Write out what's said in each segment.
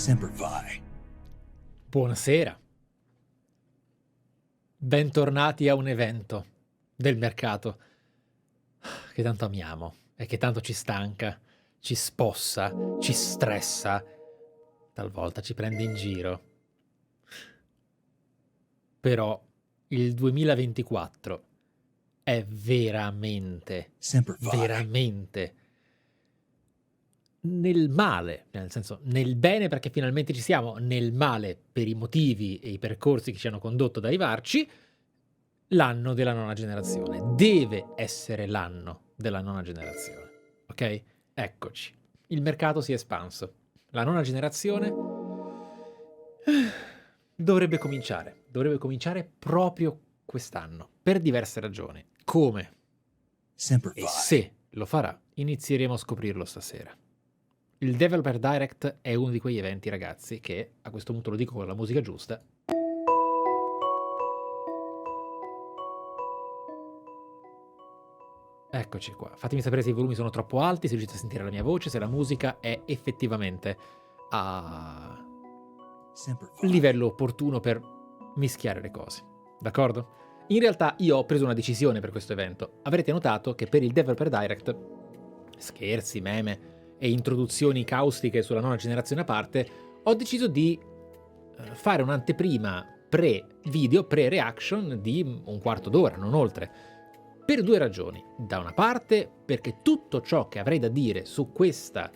Semperfi. Buonasera. Bentornati a un evento del mercato che tanto amiamo e che tanto ci stanca, ci spossa, ci stressa, talvolta ci prende in giro. Però il 2024 è veramente, veramente nel male, nel senso nel bene perché finalmente ci siamo, nel male per i motivi e i percorsi che ci hanno condotto ad arrivarci, l'anno della nona generazione. Deve essere l'anno della nona generazione, ok? Eccoci. Il mercato si è espanso. La nona generazione dovrebbe cominciare proprio quest'anno, per diverse ragioni. Come? E se lo farà, inizieremo a scoprirlo stasera. Il Developer Direct è uno di quegli eventi, ragazzi, che, a questo punto lo dico con la musica giusta, eccoci qua. Fatemi sapere se i volumi sono troppo alti, se riuscite a sentire la mia voce, se la musica è effettivamente a livello opportuno per mischiare le cose. D'accordo? In realtà io ho preso una decisione per questo evento. Avrete notato che per il Developer Direct, scherzi, meme e introduzioni caustiche sulla nona generazione a parte, ho deciso di fare un'anteprima pre-video, pre-reaction di un quarto d'ora, non oltre. Per due ragioni. Da una parte, perché tutto ciò che avrei da dire su questa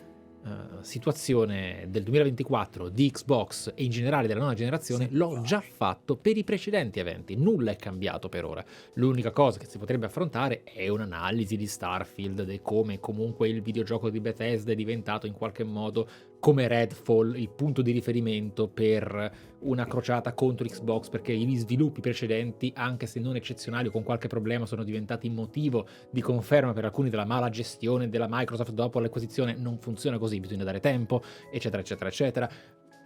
situazione del 2024 di Xbox e in generale della nona generazione l'ho già fatto per i precedenti eventi. Nulla è cambiato per ora. L'unica cosa che si potrebbe affrontare è un'analisi di Starfield, di come comunque il videogioco di Bethesda è diventato in qualche modo, come Redfall, il punto di riferimento per una crociata contro Xbox, perché gli sviluppi precedenti, anche se non eccezionali o con qualche problema, sono diventati motivo di conferma per alcuni della mala gestione della Microsoft dopo l'acquisizione. Non funziona così, bisogna dare tempo, eccetera, eccetera, eccetera.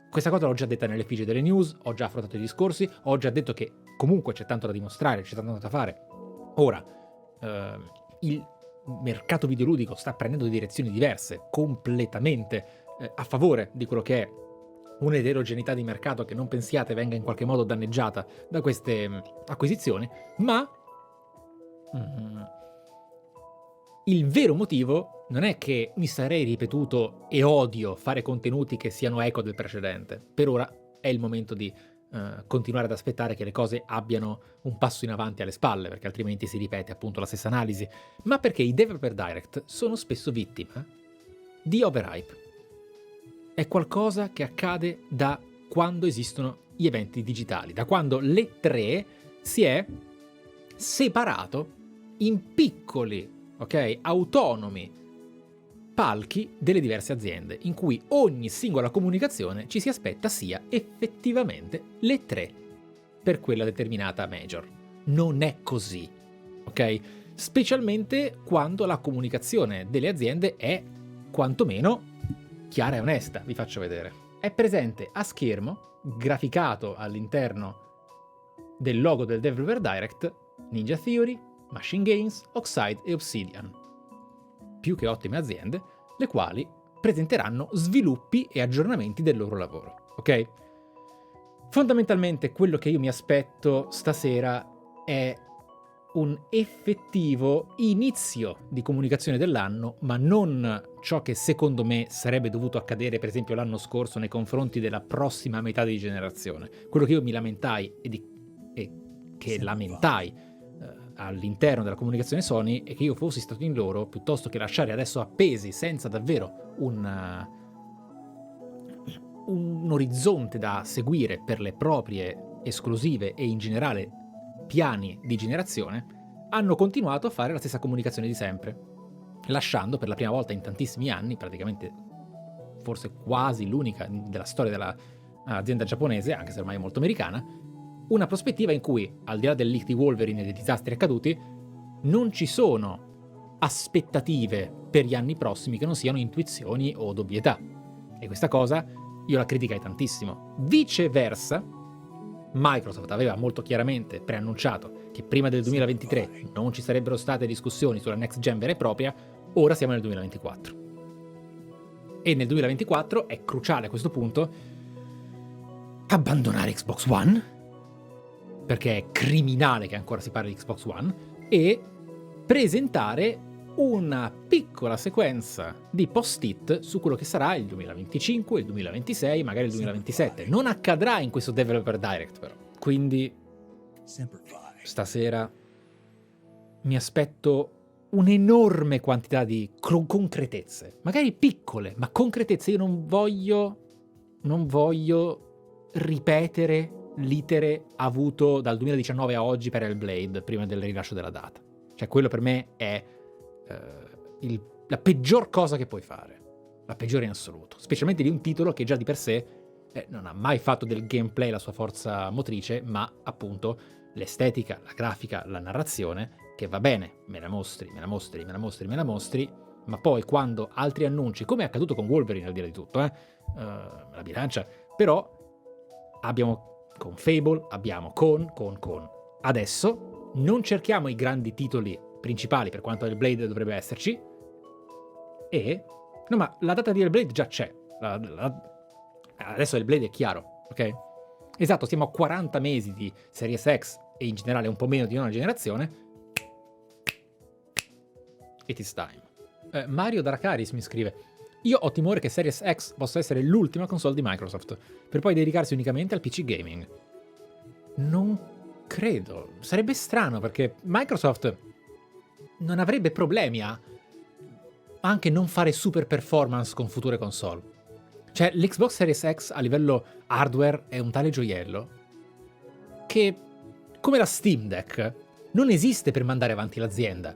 Questa cosa l'ho già detta nell'effigie delle news, ho già affrontato i discorsi, ho già detto che comunque c'è tanto da dimostrare, c'è tanto da fare. Ora, il mercato videoludico sta prendendo direzioni diverse, completamente a favore di quello che è un'eterogeneità di mercato che non pensiate venga in qualche modo danneggiata da queste acquisizioni, ma il vero motivo non è che mi sarei ripetuto e odio fare contenuti che siano eco del precedente. Per ora è il momento di continuare ad aspettare che le cose abbiano un passo in avanti alle spalle, perché altrimenti si ripete appunto la stessa analisi, ma perché i Developer Direct sono spesso vittima di overhype. È qualcosa che accade da quando esistono gli eventi digitali, da quando l'E3 si è separato in piccoli, ok, autonomi palchi delle diverse aziende, in cui ogni singola comunicazione ci si aspetta sia effettivamente l'E3 per quella determinata major. Non è così, ok? Specialmente quando la comunicazione delle aziende è quantomeno chiara e onesta. Vi faccio vedere. È presente a schermo, graficato all'interno del logo del Developer Direct, Ninja Theory, MachineGames, Oxide e Obsidian. Più che ottime aziende, le quali presenteranno sviluppi e aggiornamenti del loro lavoro, ok? Fondamentalmente quello che io mi aspetto stasera è un effettivo inizio di comunicazione dell'anno, ma non ciò che secondo me sarebbe dovuto accadere per esempio l'anno scorso nei confronti della prossima metà di generazione. Quello che io mi lamentai e che lamentai all'interno della comunicazione Sony è che io fossi stato in loro, piuttosto che lasciare adesso appesi senza davvero un orizzonte da seguire per le proprie esclusive e in generale piani di generazione, hanno continuato a fare la stessa comunicazione di sempre, lasciando per la prima volta in tantissimi anni, praticamente forse quasi l'unica della storia dell'azienda giapponese, anche se ormai è molto americana, una prospettiva in cui, al di là del leak di Wolverine e dei disastri accaduti, non ci sono aspettative per gli anni prossimi che non siano intuizioni o dubbietà. E questa cosa io la criticai tantissimo. Viceversa, Microsoft aveva molto chiaramente preannunciato che prima del 2023 non ci sarebbero state discussioni sulla next gen vera e propria, ora siamo nel 2024. E nel 2024 è cruciale a questo punto abbandonare Xbox One, perché è criminale che ancora si parli di Xbox One, e presentare una piccola sequenza di post-it su quello che sarà il 2025, il 2026, magari il 2027. Non accadrà in questo Developer Direct, però. Quindi stasera mi aspetto un'enorme quantità di concretezze, magari piccole, ma concretezze. Io non voglio ripetere l'itere avuto dal 2019 a oggi per Hellblade prima del rilascio della data. Cioè quello per me è la peggior cosa che puoi fare, la peggiore in assoluto, specialmente di un titolo che già di per sé non ha mai fatto del gameplay la sua forza motrice, ma appunto l'estetica, la grafica, la narrazione, che va bene, me la mostri, ma poi quando altri annunci, come è accaduto con Wolverine al dire di tutto, la bilancia, però abbiamo con Fable, abbiamo con. Adesso non cerchiamo i grandi titoli principali, per quanto Hellblade dovrebbe esserci, no, ma la data di Hellblade già c'è, adesso Hellblade è chiaro, ok? Esatto, siamo a 40 mesi di Series X e in generale un po' meno di una generazione. It is time. Mario Dracaris mi scrive: io ho timore che Series X possa essere l'ultima console di Microsoft, per poi dedicarsi unicamente al PC gaming. Non credo, sarebbe strano, perché Microsoft non avrebbe problemi a anche non fare super performance con future console. Cioè, l'Xbox Series X a livello hardware è un tale gioiello che, come la Steam Deck, non esiste per mandare avanti l'azienda.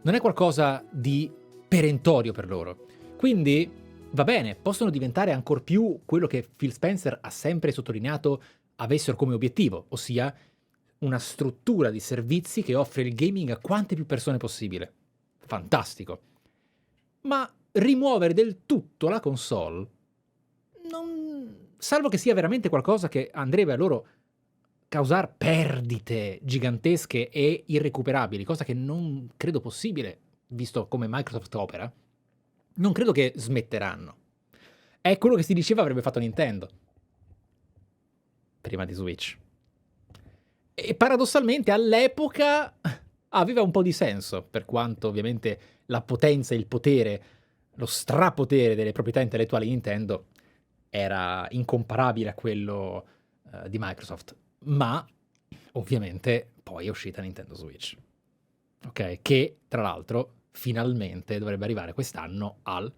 Non è qualcosa di perentorio per loro. Quindi, va bene, possono diventare ancor più quello che Phil Spencer ha sempre sottolineato avessero come obiettivo, ossia una struttura di servizi che offre il gaming a quante più persone possibile. Fantastico. Ma rimuovere del tutto la console, salvo che sia veramente qualcosa che andrebbe a loro causare perdite gigantesche e irrecuperabili, cosa che non credo possibile, visto come Microsoft opera, non credo che smetteranno. È quello che si diceva avrebbe fatto Nintendo prima di Switch. E paradossalmente all'epoca aveva un po' di senso, per quanto ovviamente la potenza, il potere, lo strapotere delle proprietà intellettuali di Nintendo era incomparabile a quello di Microsoft. Ma ovviamente poi è uscita Nintendo Switch, ok? Che tra l'altro finalmente dovrebbe arrivare quest'anno al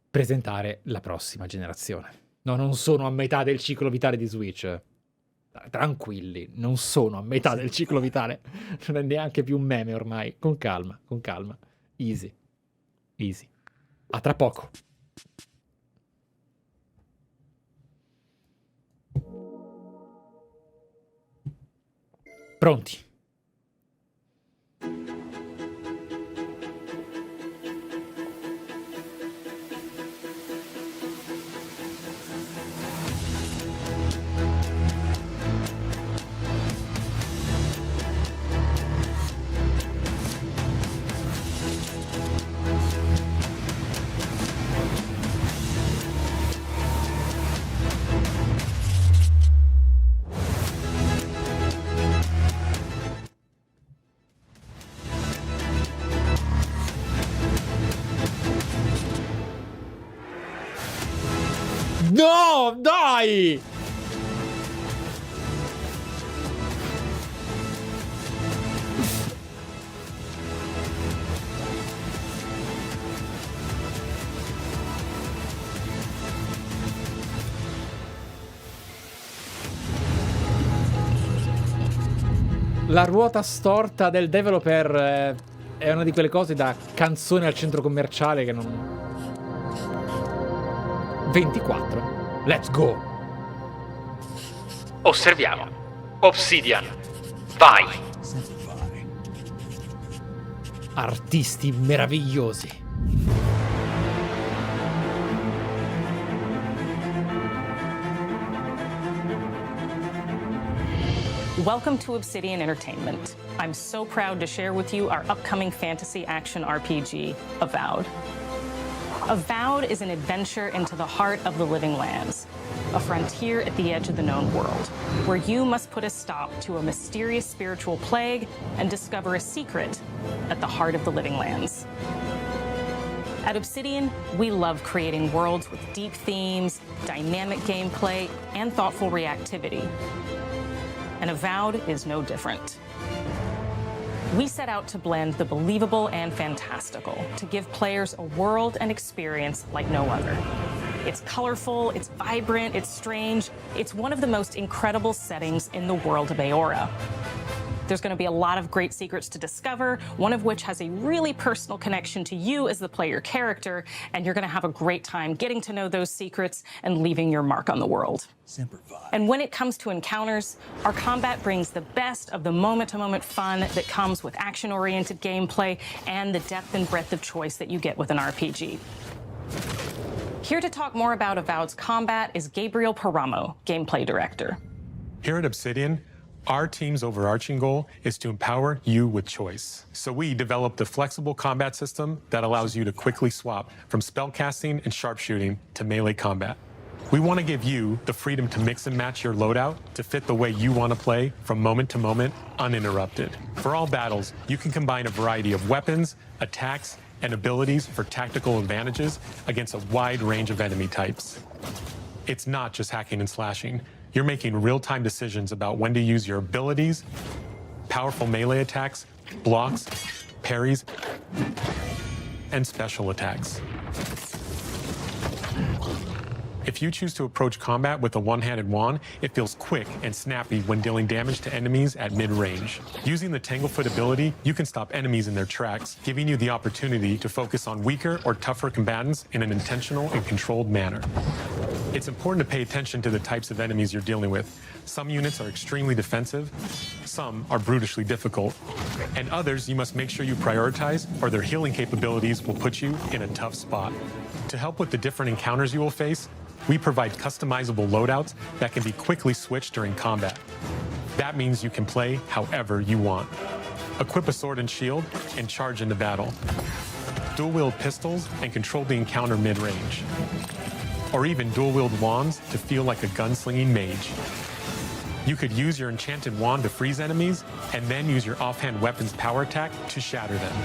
presentare la prossima generazione. No, non sono a metà del ciclo vitale di Switch. Tranquilli, non sono a metà del ciclo vitale. Non è neanche più un meme ormai. Con calma, con calma. Easy. Easy. A tra poco. Pronti? No, dai! La ruota storta del developer è una di quelle cose da canzone al centro commerciale che non... 24. Let's go. Osserviamo. Obsidian. Vai. Artisti meravigliosi. Welcome to Obsidian Entertainment. I'm so proud to share with you our upcoming fantasy action RPG, Avowed. Avowed is an adventure into the heart of the living lands, a frontier at the edge of the known world, where you must put a stop to a mysterious spiritual plague and discover a secret at the heart of the living lands. At Obsidian, we love creating worlds with deep themes, dynamic gameplay, and thoughtful reactivity. And Avowed is no different. We set out to blend the believable and fantastical to give players a world and experience like no other. It's colorful, it's vibrant, it's strange. It's one of the most incredible settings in the world of Aora. There's going to be a lot of great secrets to discover, one of which has a really personal connection to you as the player character, and you're going to have a great time getting to know those secrets and leaving your mark on the world. And when it comes to encounters, our combat brings the best of the moment-to-moment fun that comes with action-oriented gameplay and the depth and breadth of choice that you get with an RPG. Here to talk more about Avowed's combat is Gabriel Paramo, Gameplay Director. Here at Obsidian, our team's overarching goal is to empower you with choice. So we developed a flexible combat system that allows you to quickly swap from spellcasting and sharpshooting to melee combat. We want to give you the freedom to mix and match your loadout to fit the way you want to play from moment to moment, uninterrupted. For all battles, you can combine a variety of weapons, attacks, and abilities for tactical advantages against a wide range of enemy types. It's not just hacking and slashing. You're making real-time decisions about when to use your abilities, powerful melee attacks, blocks, parries, and special attacks. If you choose to approach combat with a one-handed wand, it feels quick and snappy when dealing damage to enemies at mid-range. Using the Tanglefoot ability, you can stop enemies in their tracks, giving you the opportunity to focus on weaker or tougher combatants in an intentional and controlled manner. It's important to pay attention to the types of enemies you're dealing with. Some units are extremely defensive, some are brutishly difficult, and others you must make sure you prioritize or their healing capabilities will put you in a tough spot. To help with the different encounters you will face, we provide customizable loadouts that can be quickly switched during combat. That means you can play however you want. Equip a sword and shield and charge into battle. Dual-wield pistols and control the encounter mid-range. Or even dual-wield wands to feel like a gunslinging mage. You could use your enchanted wand to freeze enemies and then use your offhand weapon's power attack to shatter them.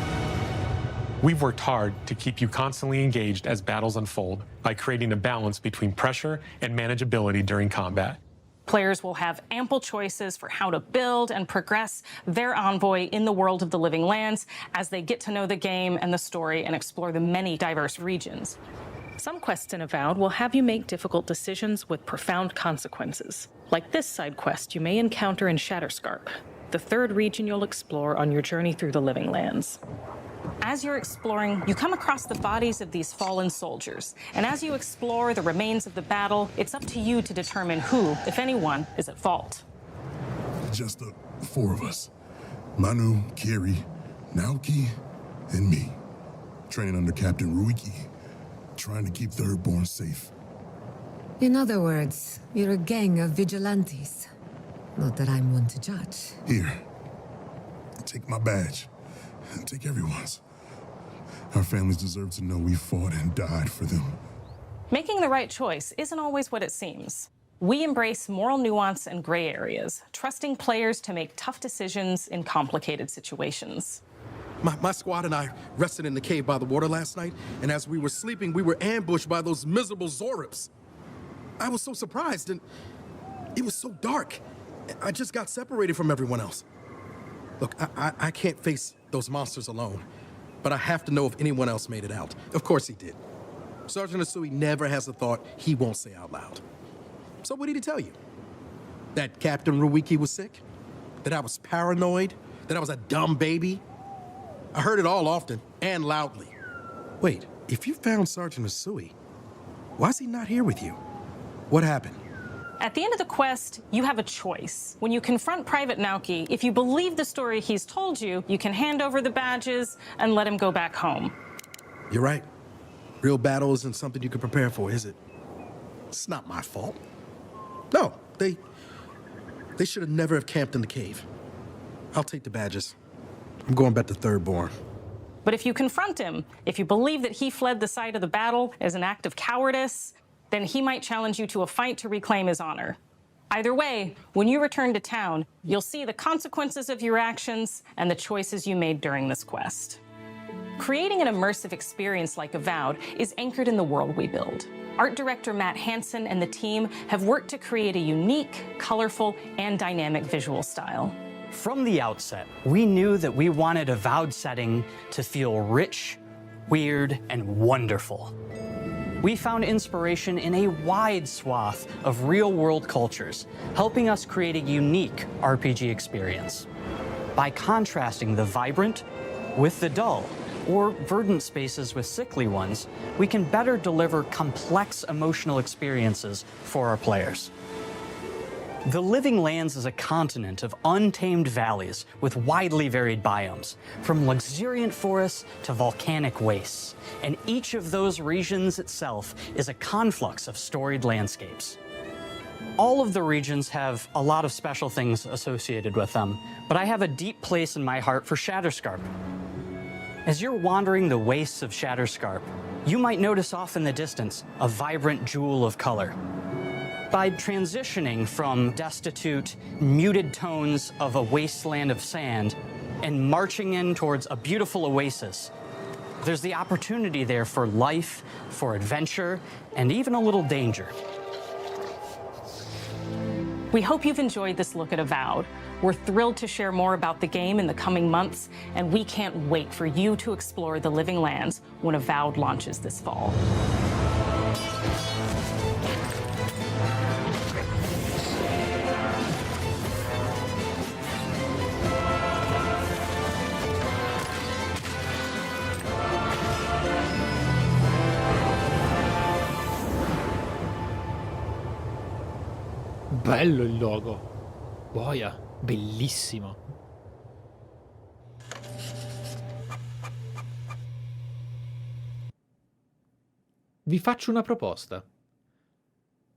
We've worked hard to keep you constantly engaged as battles unfold by creating a balance between pressure and manageability during combat. Players will have ample choices for how to build and progress their envoy in the world of the living lands as they get to know the game and the story and explore the many diverse regions. Some quests in Avowed will have you make difficult decisions with profound consequences, like this side quest you may encounter in Shatterscarp, the third region you'll explore on your journey through the living lands. As you're exploring, you come across the bodies of these fallen soldiers, and as you explore the remains of the battle, it's up to you to determine who, if anyone, is at fault. Just the four of us. Manu, Kiri, Naoki, and me. Training under Captain Ruiki, trying to keep Thirdborn safe. In other words, you're a gang of vigilantes. Not that I'm one to judge. Here. Take my badge. Take everyone's. Our families deserve to know we fought and died for them. Making the right choice isn't always what it seems. We embrace moral nuance and gray areas, trusting players to make tough decisions in complicated situations. My squad and I rested in the cave by the water last night, and as we were sleeping, we were ambushed by those miserable Zorips. I was so surprised, and it was so dark. I just got separated from everyone else. Look, I can't face those monsters alone, but I have to know if anyone else made it out. Of course he did. Sergeant Asui never has a thought he won't say out loud. So what did he tell you? That Captain Ruiki was sick? That I was paranoid? That I was a dumb baby? I heard it all often and loudly. Wait, if you found Sergeant Asui, why is he not here with you? What happened? At the end of the quest, you have a choice. When you confront Private Naoki, if you believe the story he's told you, you can hand over the badges and let him go back home. You're right. Real battle isn't something you can prepare for, is it? It's not my fault. No, they should have never have camped in the cave. I'll take the badges. I'm going back to Thirdborn. But if you confront him, if you believe that he fled the site of the battle as an act of cowardice, then he might challenge you to a fight to reclaim his honor. Either way, when you return to town, you'll see the consequences of your actions and the choices you made during this quest. Creating an immersive experience like Avowed is anchored in the world we build. Art director Matt Hansen and the team have worked to create a unique, colorful, and dynamic visual style. From the outset, we knew that we wanted Avowed setting to feel rich, weird, and wonderful. We found inspiration in a wide swath of real-world cultures, helping us create a unique RPG experience. By contrasting the vibrant with the dull, or verdant spaces with sickly ones, we can better deliver complex emotional experiences for our players. The Living Lands is a continent of untamed valleys with widely varied biomes, from luxuriant forests to volcanic wastes, and each of those regions itself is a conflux of storied landscapes. All of the regions have a lot of special things associated with them, but I have a deep place in my heart for Shatterscarp. As you're wandering the wastes of Shatterscarp, you might notice off in the distance a vibrant jewel of color. By transitioning from destitute, muted tones of a wasteland of sand and marching in towards a beautiful oasis, there's the opportunity there for life, for adventure, and even a little danger. We hope you've enjoyed this look at Avowed. We're thrilled to share more about the game in the coming months, and we can't wait for you to explore the Living Lands when Avowed launches this fall. Bello il logo. Boia, bellissimo. Vi faccio una proposta.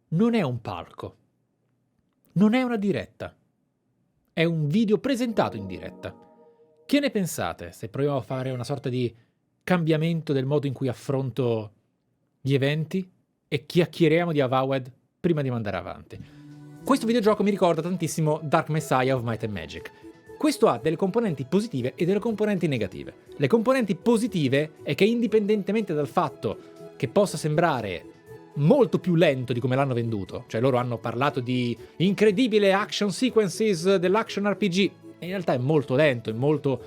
Non è un palco. Non è una diretta. È un video presentato in diretta. Che ne pensate se proviamo a fare una sorta di cambiamento del modo in cui affronto gli eventi e chiacchieriamo di Avowed prima di andare avanti? Questo videogioco mi ricorda tantissimo Dark Messiah of Might and Magic. Questo ha delle componenti positive e delle componenti negative. Le componenti positive è che indipendentemente dal fatto che possa sembrare molto più lento di come l'hanno venduto, cioè loro hanno parlato di incredibile action sequences dell'action RPG, e in realtà è molto lento, è molto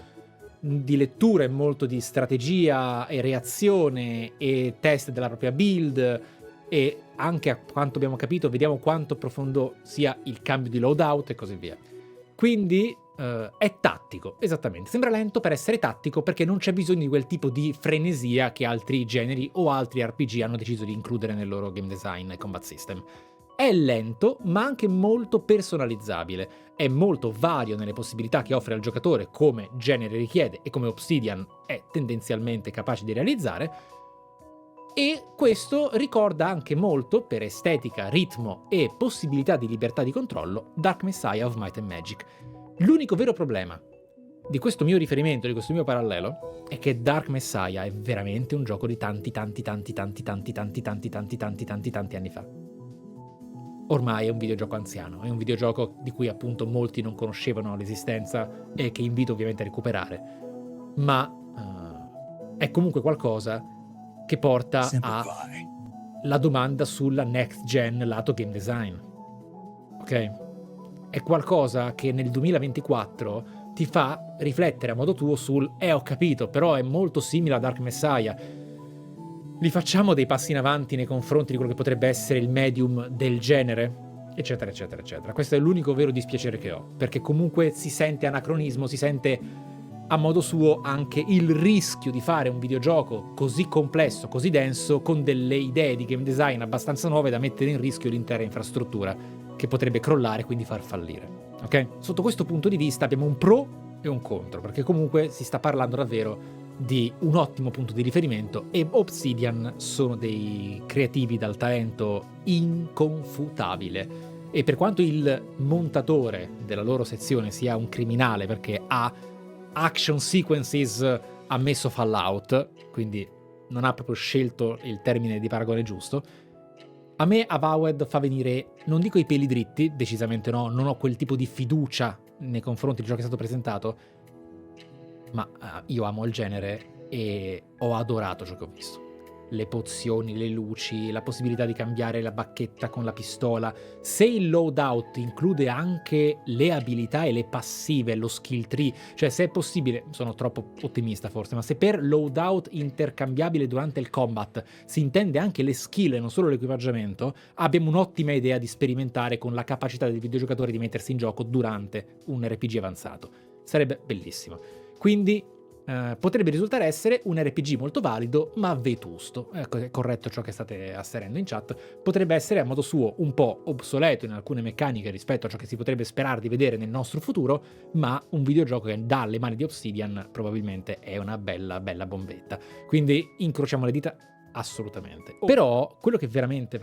di lettura, è molto di strategia e reazione e test della propria build, e anche a quanto abbiamo capito vediamo quanto profondo sia il cambio di loadout e così via. Quindi è tattico, esattamente, sembra lento per essere tattico perché non c'è bisogno di quel tipo di frenesia che altri generi o altri RPG hanno deciso di includere nel loro game design e combat system. È lento ma anche molto personalizzabile, è molto vario nelle possibilità che offre al giocatore come genere richiede e come Obsidian è tendenzialmente capace di realizzare. E questo ricorda anche molto, per estetica, ritmo e possibilità di libertà di controllo, Dark Messiah of Might and Magic. L'unico vero problema di questo mio riferimento, di questo mio parallelo, è che Dark Messiah è veramente un gioco di tanti anni fa. Ormai è un videogioco anziano, è un videogioco di cui appunto molti non conoscevano l'esistenza e che invito ovviamente a recuperare. Ma è comunque qualcosa che porta alla domanda sulla next gen lato game design. Ok? È qualcosa che nel 2024 ti fa riflettere a modo tuo sul ho capito, però è molto simile a Dark Messiah. Li facciamo dei passi in avanti nei confronti di quello che potrebbe essere il medium del genere? Eccetera, eccetera, eccetera. Questo è l'unico vero dispiacere che ho, perché comunque si sente anacronismo, si sente a modo suo anche il rischio di fare un videogioco così complesso, così denso, con delle idee di game design abbastanza nuove da mettere in rischio l'intera infrastruttura, che potrebbe crollare e quindi far fallire. Ok? Sotto questo punto di vista abbiamo un pro e un contro, perché comunque si sta parlando davvero di un ottimo punto di riferimento e Obsidian sono dei creativi dal talento inconfutabile. E per quanto il montatore della loro sezione sia un criminale perché ha action sequences ha messo Fallout, quindi non ha proprio scelto il termine di paragone giusto. A me Avowed fa venire, non dico i peli dritti, decisamente no, non ho quel tipo di fiducia nei confronti del gioco che è stato presentato, ma io amo il genere e ho adorato ciò che ho visto. Le pozioni, le luci, la possibilità di cambiare la bacchetta con la pistola. Se il loadout include anche le abilità e le passive, lo skill tree, cioè se è possibile, sono troppo ottimista forse, ma se per loadout intercambiabile durante il combat si intende anche le skill e non solo l'equipaggiamento, abbiamo un'ottima idea di sperimentare con la capacità del videogiocatore di mettersi in gioco durante un RPG avanzato. Sarebbe bellissimo. Quindi potrebbe risultare essere un RPG molto valido ma vetusto, è corretto ciò che state asserendo in chat. Potrebbe essere a modo suo un po' obsoleto in alcune meccaniche rispetto a ciò che si potrebbe sperare di vedere nel nostro futuro, ma un videogioco che dalle mani di Obsidian probabilmente è una bella bombetta, quindi incrociamo le dita assolutamente. Però quello che veramente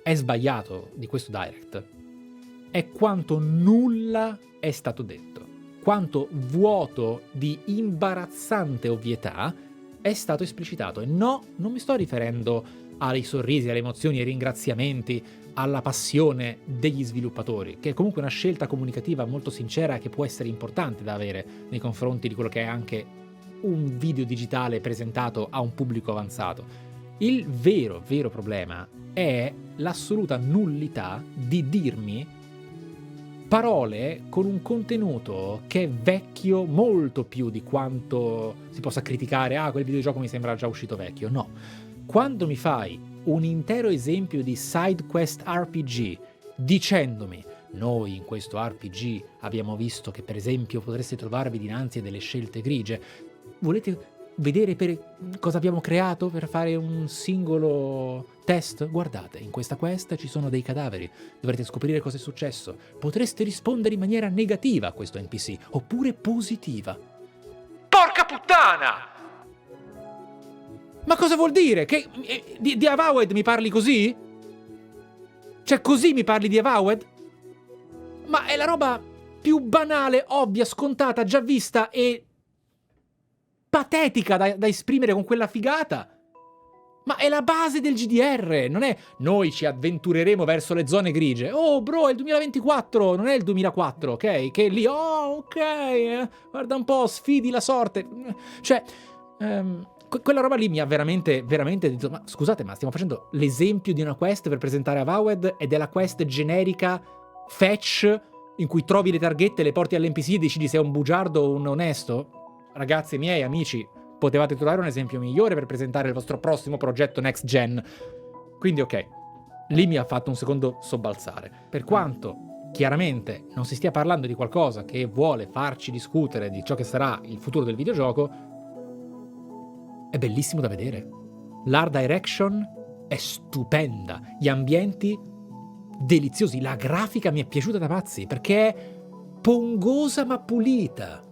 è sbagliato di questo Direct è quanto nulla è stato detto, quanto vuoto di imbarazzante ovvietà è stato esplicitato. E no, non mi sto riferendo ai sorrisi, alle emozioni, ai ringraziamenti, alla passione degli sviluppatori, che è comunque una scelta comunicativa molto sincera che può essere importante da avere nei confronti di quello che è anche un video digitale presentato a un pubblico avanzato. Il vero problema è l'assoluta nullità di dirmi parole con un contenuto che è vecchio molto più di quanto si possa criticare. Quel videogioco mi sembra già uscito vecchio. No, quando mi fai un intero esempio di side quest RPG dicendomi noi in questo RPG abbiamo visto che per esempio potreste trovarvi dinanzi a delle scelte grigie, volete vedere per cosa abbiamo creato per fare un singolo test? Guardate, in questa quest ci sono dei cadaveri, dovrete scoprire cosa è successo, potreste rispondere in maniera negativa a questo NPC oppure positiva. Porca puttana! Ma cosa vuol dire? Che di Avowed mi parli così? Cioè così mi parli di Avowed? Ma è la roba più banale, ovvia, scontata, già vista e patetica da esprimere con quella figata. Ma è la base del GDR, non è noi ci avventureremo verso le zone grigie. Oh bro, è il 2024, non è il 2004, ok? Che lì, guarda un po', sfidi la sorte. Cioè, quella roba lì mi ha veramente detto, ma scusate, ma stiamo facendo l'esempio di una quest per presentare Avowed ed è la quest generica fetch in cui trovi le targhette, le porti all'NPC e decidi se è un bugiardo o un onesto? Ragazzi miei, amici, potevate trovare un esempio migliore per presentare il vostro prossimo progetto next gen. Quindi ok, lì mi ha fatto un secondo sobbalzare. Per quanto chiaramente non si stia parlando di qualcosa che vuole farci discutere di ciò che sarà il futuro del videogioco, è bellissimo da vedere. L'art direction è stupenda, gli ambienti deliziosi, la grafica mi è piaciuta da pazzi perché è pongosa ma pulita,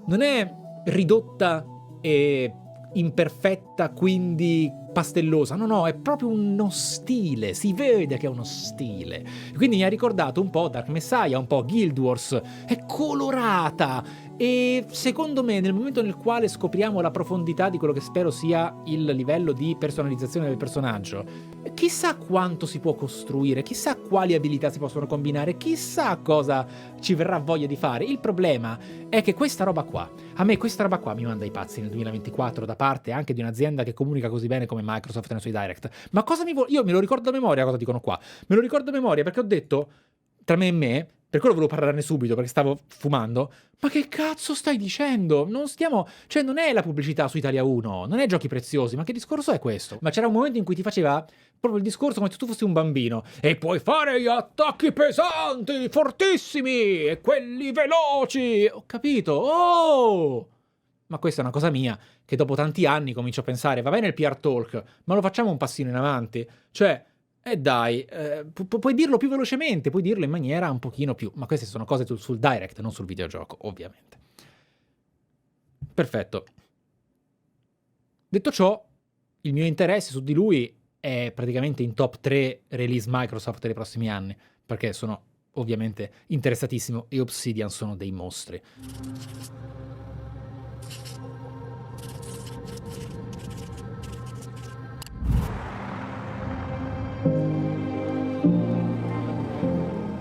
non è ridotta e imperfetta, quindi pastellosa. No, è proprio uno stile, si vede che è uno stile. Quindi mi ha ricordato un po' Dark Messiah, un po' Guild Wars, è colorata e secondo me nel momento nel quale scopriamo la profondità di quello che spero sia il livello di personalizzazione del personaggio, chissà quanto si può costruire, chissà quali abilità si possono combinare, chissà cosa ci verrà voglia di fare. Il problema è che questa roba qua mi manda i pazzi nel 2024 da parte anche di un'azienda che comunica così bene come Microsoft nei suoi direct. Ma cosa io me lo ricordo a memoria cosa dicono qua. Me lo ricordo a memoria perché ho detto, tra me e me, per quello volevo parlarne subito perché stavo fumando, ma che cazzo stai dicendo? Non è la pubblicità su Italia 1, non è Giochi Preziosi, ma che discorso è questo? Ma c'era un momento in cui ti faceva proprio il discorso come se tu fossi un bambino e puoi fare gli attacchi pesanti, fortissimi e quelli veloci. Ho capito, ma questa è una cosa mia che dopo tanti anni comincio a pensare, va bene il PR Talk, ma lo facciamo un passino in avanti? Cioè, dai, puoi dirlo più velocemente, puoi dirlo in maniera un pochino più... Ma queste sono cose sul direct, non sul videogioco, ovviamente. Perfetto. Detto ciò, il mio interesse su di lui è praticamente in top 3 release Microsoft dei prossimi anni, perché sono ovviamente interessatissimo e Obsidian sono dei mostri.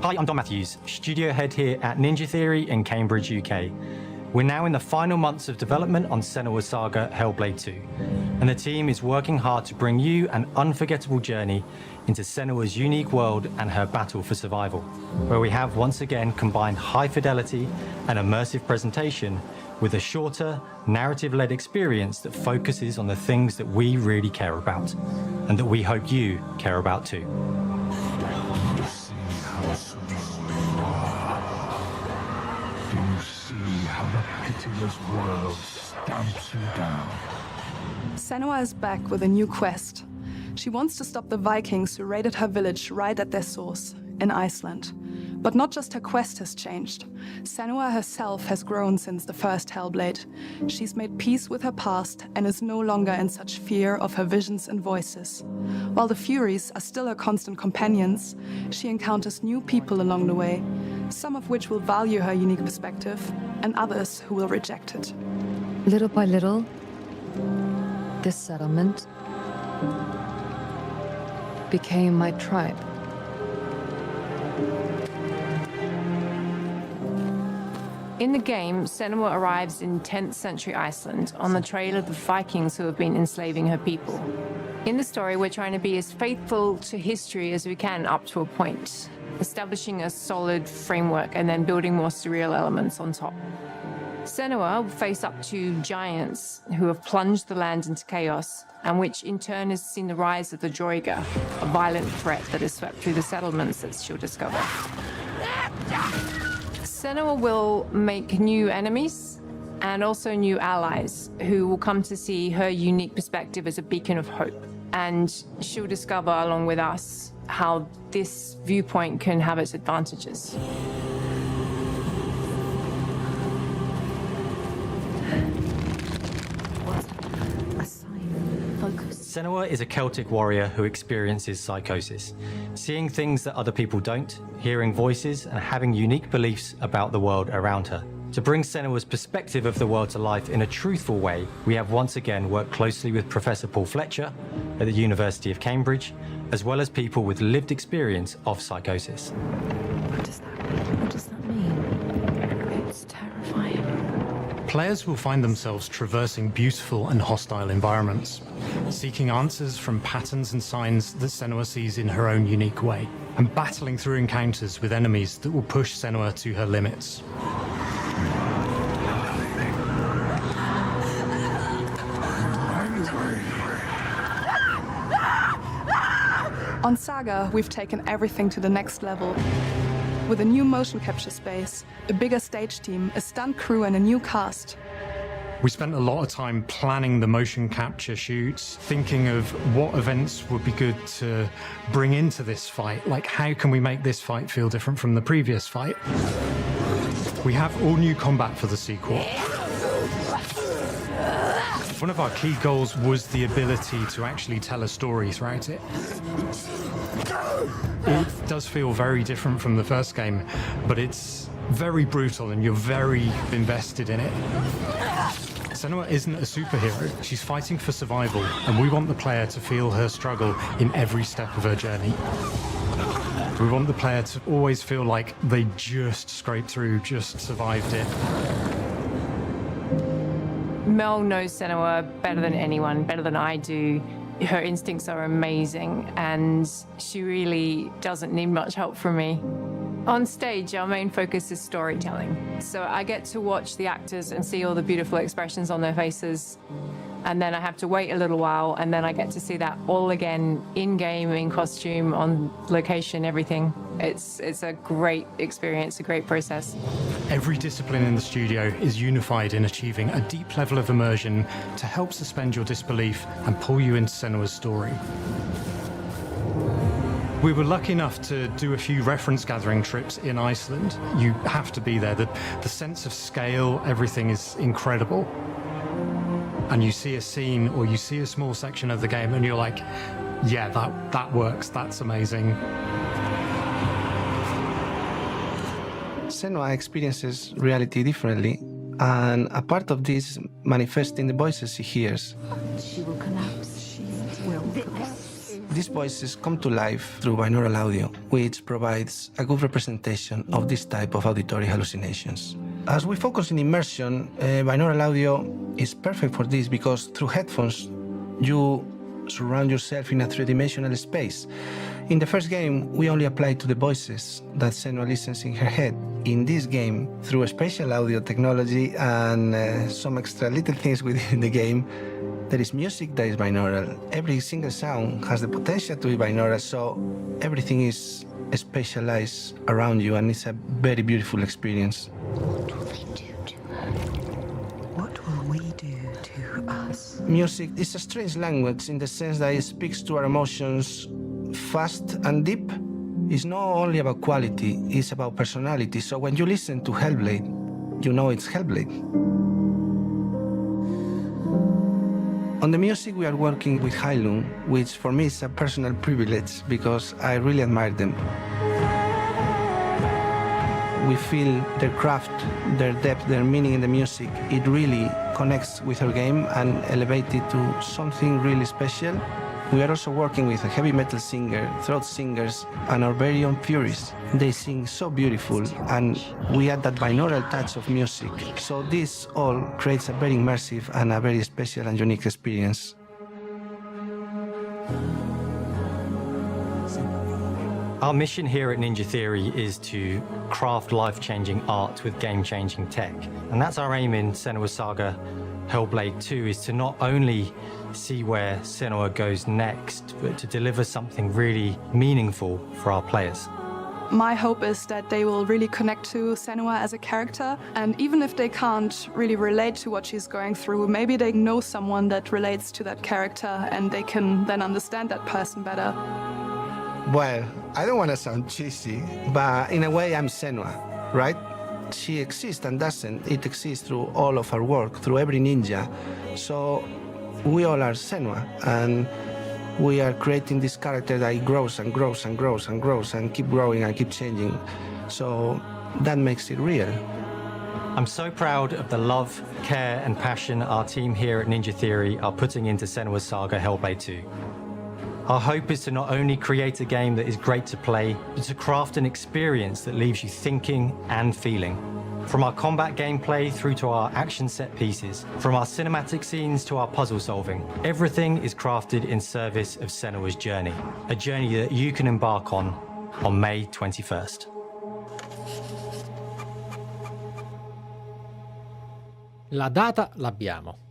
Hi, I'm Don Matthews, studio head here at Ninja Theory in Cambridge, UK. We're now in the final months of development on Senua's Saga Hellblade 2, and the team is working hard to bring you an unforgettable journey into Senua's unique world and her battle for survival, where we have once again combined high fidelity and immersive presentation with a shorter, narrative-led experience that focuses on the things that we really care about, and that we hope you care about too. World stamps you down. Senua is back with a new quest. She wants to stop the Vikings who raided her village right at their source, in Iceland. But not just her quest has changed. Senua herself has grown since the first Hellblade. She's made peace with her past and is no longer in such fear of her visions and voices. While the Furies are still her constant companions, she encounters new people along the way, some of which will value her unique perspective, and others who will reject it. Little by little, this settlement became my tribe. In the game, Senua arrives in 10th century Iceland on the trail of the Vikings who have been enslaving her people. In the story, we're trying to be as faithful to history as we can up to a point, establishing a solid framework and then building more surreal elements on top. Senua will face up to giants who have plunged the land into chaos, and which in turn has seen the rise of the Droiga, a violent threat that has swept through the settlements that she'll discover. Senua will make new enemies and also new allies who will come to see her unique perspective as a beacon of hope. And she'll discover, along with us, how this viewpoint can have its advantages. Senua is a Celtic warrior who experiences psychosis, seeing things that other people don't, hearing voices, and having unique beliefs about the world around her. To bring Senua's perspective of the world to life in a truthful way, we have once again worked closely with Professor Paul Fletcher at the University of Cambridge, as well as people with lived experience of psychosis. What does that mean? It's terrifying. Players will find themselves traversing beautiful and hostile environments, seeking answers from patterns and signs that Senua sees in her own unique way, and battling through encounters with enemies that will push Senua to her limits. On Saga, we've taken everything to the next level. With a new motion capture space, a bigger stage team, a stunt crew, and a new cast. We spent a lot of time planning the motion capture shoots, thinking of what events would be good to bring into this fight. Like, how can we make this fight feel different from the previous fight? We have all new combat for the sequel. One of our key goals was the ability to actually tell a story throughout it. It does feel very different from the first game, but it's very brutal and you're very invested in it. Senua isn't a superhero. She's fighting for survival, and we want the player to feel her struggle in every step of her journey. We want the player to always feel like they just scraped through, just survived it. Mel knows Senua better than anyone, better than I do. Her instincts are amazing, and she really doesn't need much help from me. On stage, our main focus is storytelling. So I get to watch the actors and see all the beautiful expressions on their faces. And then I have to wait a little while, and then I get to see that all again, in-game, in costume, on location, everything. It's a great experience, a great process. Every discipline in the studio is unified in achieving a deep level of immersion to help suspend your disbelief and pull you into Senua's story. We were lucky enough to do a few reference gathering trips in Iceland. You have to be there. The sense of scale, everything is incredible. And you see a scene or you see a small section of the game and you're like, yeah, that works, that's amazing. Senua experiences reality differently. and a part of this manifests in the voices he hears. She will collapse. She will collapse. These voices come to life through binaural audio, which provides a good representation of this type of auditory hallucinations. As we focus in immersion, binaural audio is perfect for this because through headphones, you surround yourself in a three-dimensional space. In the first game, we only applied to the voices that Senua listens in her head. In this game, through spatial audio technology and some extra little things within the game, there is music that is binaural. Every single sound has the potential to be binaural, so everything is spatialized around you, and it's a very beautiful experience. What will they do to her? What will we do to us? Music is a strange language in the sense that it speaks to our emotions fast and deep. It's not only about quality, it's about personality. So when you listen to Hellblade, you know it's Hellblade. On the music, we are working with Heilung, which for me is a personal privilege because I really admire them. We feel their craft, their depth, their meaning in the music. It really connects with our game and elevates it to something really special. We are also working with a heavy metal singer, throat singers, and our very own Furies. They sing so beautiful, and we add that binaural touch of music. So this all creates a very immersive and a very special and unique experience. Our mission here at Ninja Theory is to craft life-changing art with game-changing tech. And that's our aim in Senua Saga Hellblade 2, is to not only see where Senua goes next, but to deliver something really meaningful for our players. My hope is that they will really connect to Senua as a character, and even if they can't really relate to what she's going through, maybe they know someone that relates to that character and they can then understand that person better. Well, I don't want to sound cheesy, but in a way I'm Senua, right? She exists and doesn't. It exists through all of our work, through every ninja. So we all are Senua, and we are creating this character that grows and grows and grows and grows and keep growing and keep changing. So that makes it real. I'm so proud of the love, care, and passion our team here at Ninja Theory are putting into Senua Saga Hellblade 2. Our hope is to not only create a game that is great to play, but to craft an experience that leaves you thinking and feeling. From our combat gameplay through to our action set pieces, from our cinematic scenes to our puzzle solving, everything is crafted in service of Senua's journey, a journey that you can embark on May 21st. La data l'abbiamo.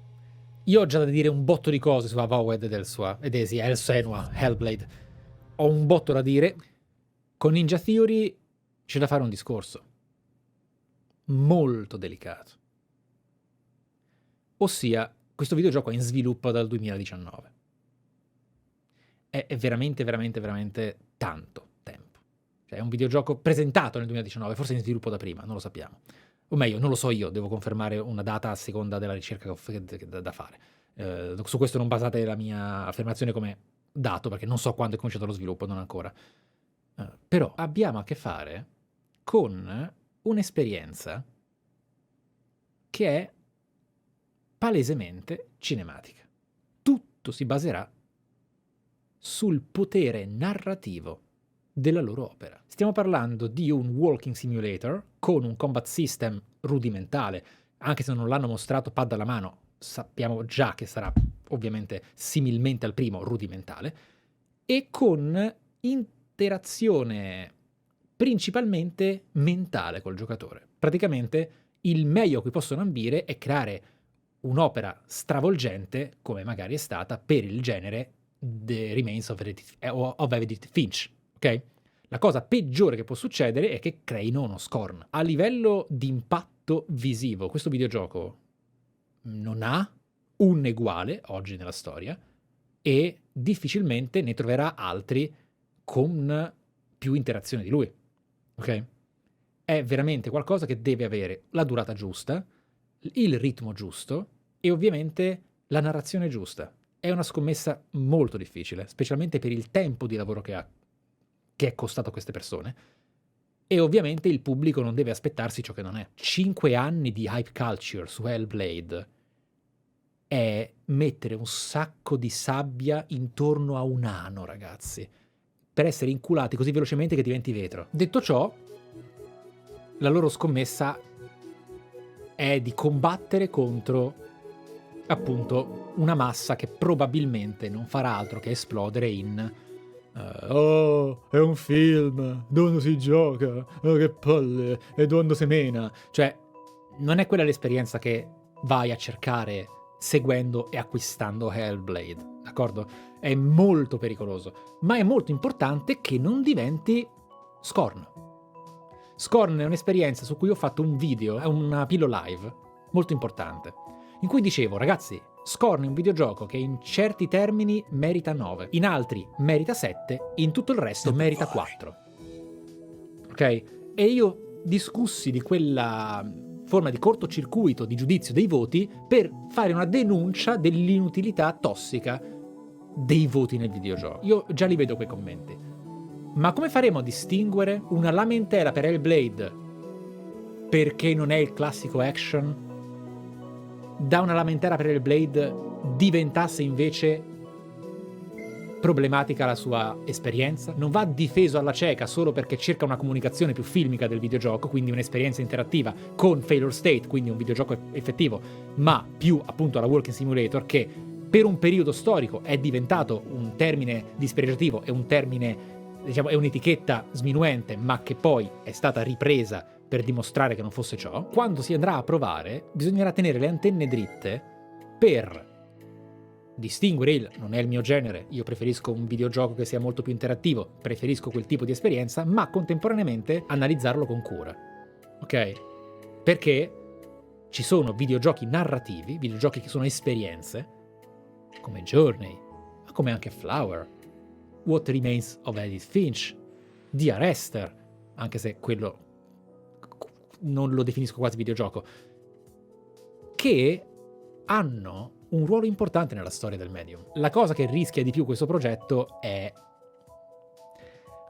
Io ho già da dire un botto di cose su Avowed ed El Senua Hellblade. Ho un botto da dire. Con Ninja Theory c'è da fare un discorso molto delicato. Ossia, questo videogioco è in sviluppo dal 2019. È veramente, veramente, veramente tanto tempo. Cioè, è un videogioco presentato nel 2019, forse in sviluppo da prima, non lo sappiamo. O meglio, non lo so io, devo confermare una data a seconda della ricerca da fare. Su questo non basate la mia affermazione come dato, perché non so quando è cominciato lo sviluppo, non ancora. Però abbiamo a che fare con un'esperienza che è palesemente cinematica. Tutto si baserà sul potere narrativo della loro opera. Stiamo parlando di un walking simulator con un combat system rudimentale, anche se non l'hanno mostrato pad alla mano, sappiamo già che sarà ovviamente similmente al primo rudimentale, e con interazione principalmente mentale col giocatore. Praticamente il meglio a cui possono ambire è creare un'opera stravolgente, come magari è stata per il genere The Remains of Edith Finch. Ok? La cosa peggiore che può succedere è che creino uno scorn. A livello di impatto visivo, questo videogioco non ha un eguale oggi nella storia e difficilmente ne troverà altri con più interazione di lui. Ok? È veramente qualcosa che deve avere la durata giusta, il ritmo giusto e ovviamente la narrazione giusta. È una scommessa molto difficile, specialmente per il tempo di lavoro che è costato a queste persone, E ovviamente il pubblico non deve aspettarsi ciò che non è. 5 anni di hype culture su Hellblade è mettere un sacco di sabbia intorno a un ano, ragazzi, per essere inculati così velocemente che diventi vetro. Detto ciò, la loro scommessa è di combattere contro, appunto, una massa che probabilmente non farà altro che esplodere in oh, è un film, dove si gioca, oh, che palle, e dove si mena. Cioè, non è quella l'esperienza che vai a cercare seguendo e acquistando Hellblade, d'accordo? È molto pericoloso, ma è molto importante che non diventi Scorn. Scorn è un'esperienza su cui ho fatto un video, è una pillow live, molto importante, in cui dicevo, ragazzi, Scorn è un videogioco che in certi termini merita 9, in altri merita 7, in tutto il resto merita 4. Ok? E io discussi di quella forma di cortocircuito di giudizio dei voti per fare una denuncia dell'inutilità tossica dei voti nel videogioco. Io già li vedo quei commenti. Ma come faremo a distinguere una lamentela per Hellblade perché non è il classico action da una lamentela per Hellblade diventasse invece problematica la sua esperienza? Non va difeso alla cieca solo perché cerca una comunicazione più filmica del videogioco, quindi un'esperienza interattiva con failure state, quindi un videogioco effettivo, ma più appunto alla walking simulator, che per un periodo storico è diventato un termine dispregiativo e un termine, diciamo, è un'etichetta sminuente, ma che poi è stata ripresa per dimostrare che non fosse ciò. Quando si andrà a provare, bisognerà tenere le antenne dritte per distinguere il non è il mio genere, io preferisco un videogioco che sia molto più interattivo, preferisco quel tipo di esperienza, ma contemporaneamente analizzarlo con cura. Ok? Perché ci sono videogiochi narrativi, videogiochi che sono esperienze, come Journey, ma come anche Flower, What Remains of Edith Finch, The Arrester, anche se quello non lo definisco quasi videogioco, che hanno un ruolo importante nella storia del medium. La cosa che rischia di più questo progetto è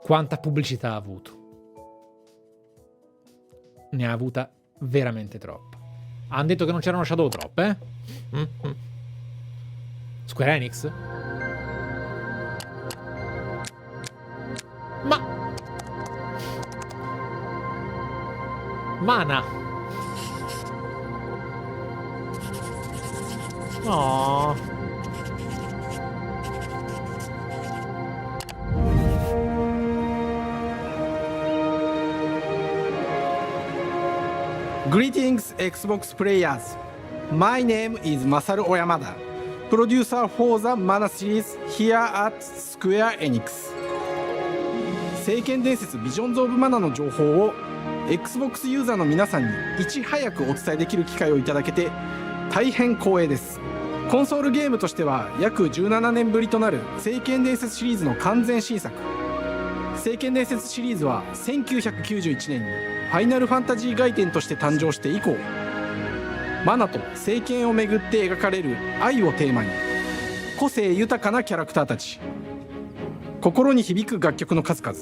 quanta pubblicità ha avuto. Ne ha avuta veramente troppa. Hanno detto che non c'erano Shadow Drop, eh? Square Enix? Mana! Oh. Greetings, Xbox players. My name is Masaru Oyamada, producer for the Mana series here at Square Enix. 聖剣伝説ビジョンズ・オブ・マナの情報を Xbox ユーザーの皆さんにいち早くお伝えできる機会をいただけて大変光栄です。コンソールゲームとしては約17年ぶりとなる聖剣伝説シリーズの完全新作。聖剣伝説シリーズは1991年にファイナルファンタジー外伝として誕生して以降、マナと聖剣をめぐって描かれる愛をテーマに、個性豊かなキャラクターたち、心に響く楽曲の数々、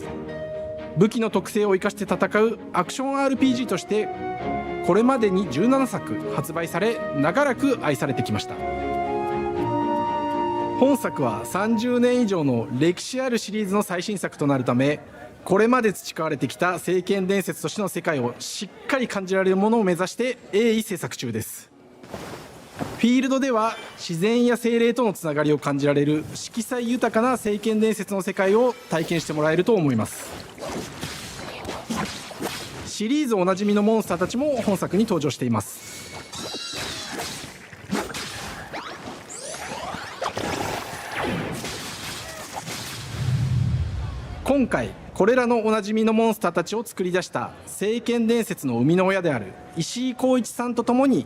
武器の特性を生かして戦うアクション RPG としてこれまでに17作発売され、長らく愛されてきました。本作は30年以上の歴史あるシリーズの最新作となるため、これまで培われてきた聖剣伝説としての世界をしっかり感じられるものを目指して鋭意制作中です。フィールドでは自然や精霊とのつながりを感じられる色彩豊かな聖剣伝説の世界を体験してもらえると思います。シリーズおなじみのモンスターたちも本作に登場しています。今回これらのおなじみのモンスターたちを作り出した聖剣伝説の生みの親である石井光一さんとともに、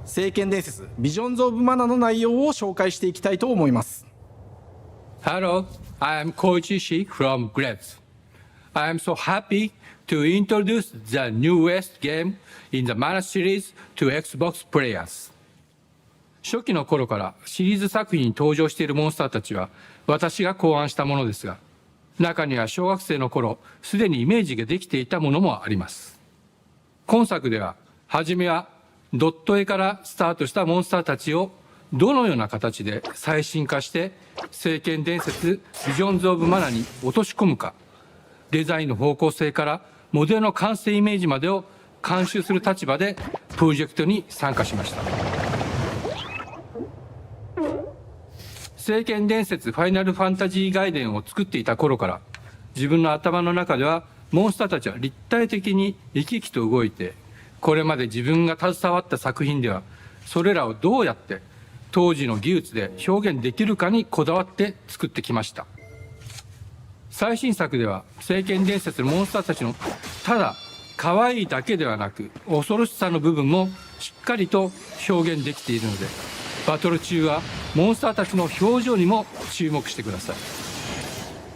聖剣伝説ビジョンズ・オブ・マナの内容を紹介していきたいと思います。 Hello, I am Koichi Ishii from Grabs. I am so happy to introduce the newest game in the Mana series to Xbox players. 初期の頃からシリーズ作品に登場しているモンスターたちは私が考案したものですが、中には小学生の頃すでにイメージができていたものもあります。今作では初めはドット絵からスタートしたモンスターたちをどのような形で最新化して聖剣伝説ビジョンズ・オブ・マナに落とし込むか、デザインの方向性からモデルの完成イメージまでを監修する立場でプロジェクトに参加しました。聖剣伝説ファイナルファンタジー外伝を作っていた頃から自分の頭の中ではモンスターたちは立体的に生き生きと動いて、これまで自分が携わった作品ではそれらをどうやって当時の技術で表現できるかにこだわって作ってきました。最新作では聖剣伝説のモンスターたちのただ可愛いだけではなく恐ろしさの部分もしっかりと表現できているので、バトル中はモンスターたちの表情にも注目してください。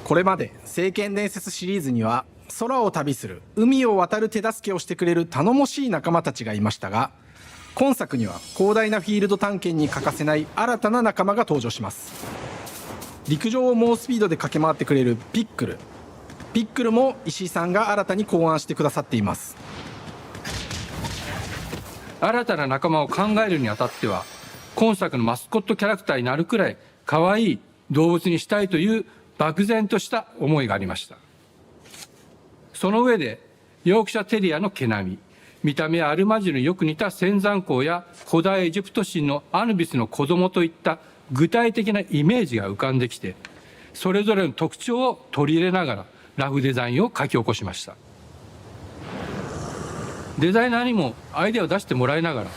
これまで聖剣伝説シリーズには空を旅する、海を渡る手助けをしてくれる頼もしい仲間たちがいましたが、今作には広大なフィールド探検に欠かせない新たな仲間が登場します。陸上を猛スピードで駆け回ってくれるピックルも石井さんが新たに考案してくださっています。新たな仲間を考えるにあたっては、今作のマスコットキャラクターになるくらい可愛い動物にしたいという漠然とした思いがありました。その上でヨークシャテリアの毛並み、見た目はアルマジルによく似た仙山港や古代エジプト神のアヌビスの子供といった具体的なイメージが浮かんできて、それぞれの特徴を取り入れながらラフデザインを書き起こしました。デザイナーにもアイデアを出してもらいながら、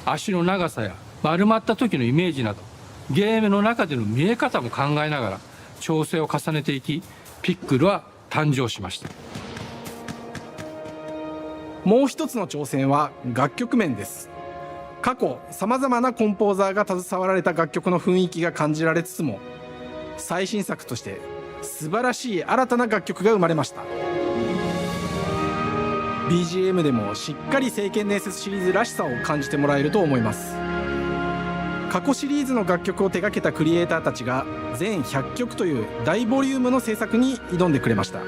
足の長さや丸まった時のイメージなどゲームの中での見え方も考えながら調整を重ねていき、ピックルは誕生しました。もう一つの挑戦は楽曲面です。過去さまざまなコンポーザーが携わられた楽曲の雰囲気が感じられつつも、最新作として素晴らしい新たな楽曲が生まれました。 BGM でもしっかり聖剣伝説シリーズらしさを感じてもらえると思います。過去シリーズの楽曲を手掛けたクリエイターたちが全100曲という大ボリュームの制作に挑んでくれました。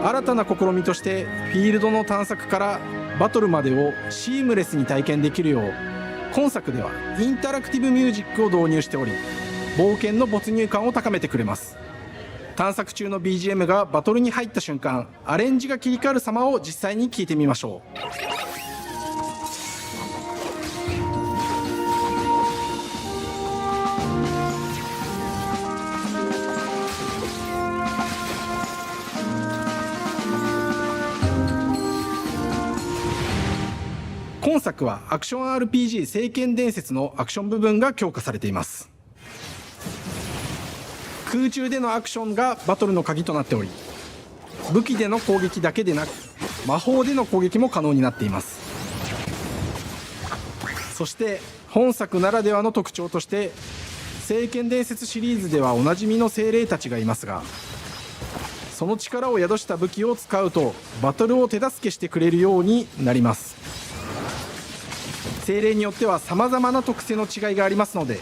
新たな試みとしてフィールドの探索からバトルまでをシームレスに体験できるよう、今作ではインタラクティブミュージックを導入しており、冒険の没入感を高めてくれます。探索中の BGM がバトルに入った瞬間、アレンジが切り替わる様を実際に聞いてみましょう。今作はアクション RPG 聖剣伝説のアクション部分が強化されています。空中でのアクションがバトルの鍵となっており、武器での攻撃だけでなく魔法での攻撃も可能になっています。そして本作ならではの特徴として、聖剣伝説シリーズではおなじみの精霊たちがいますが、その力を宿した武器を使うとバトルを手助けしてくれるようになります。精霊によっては様々な特性の違いがありますので、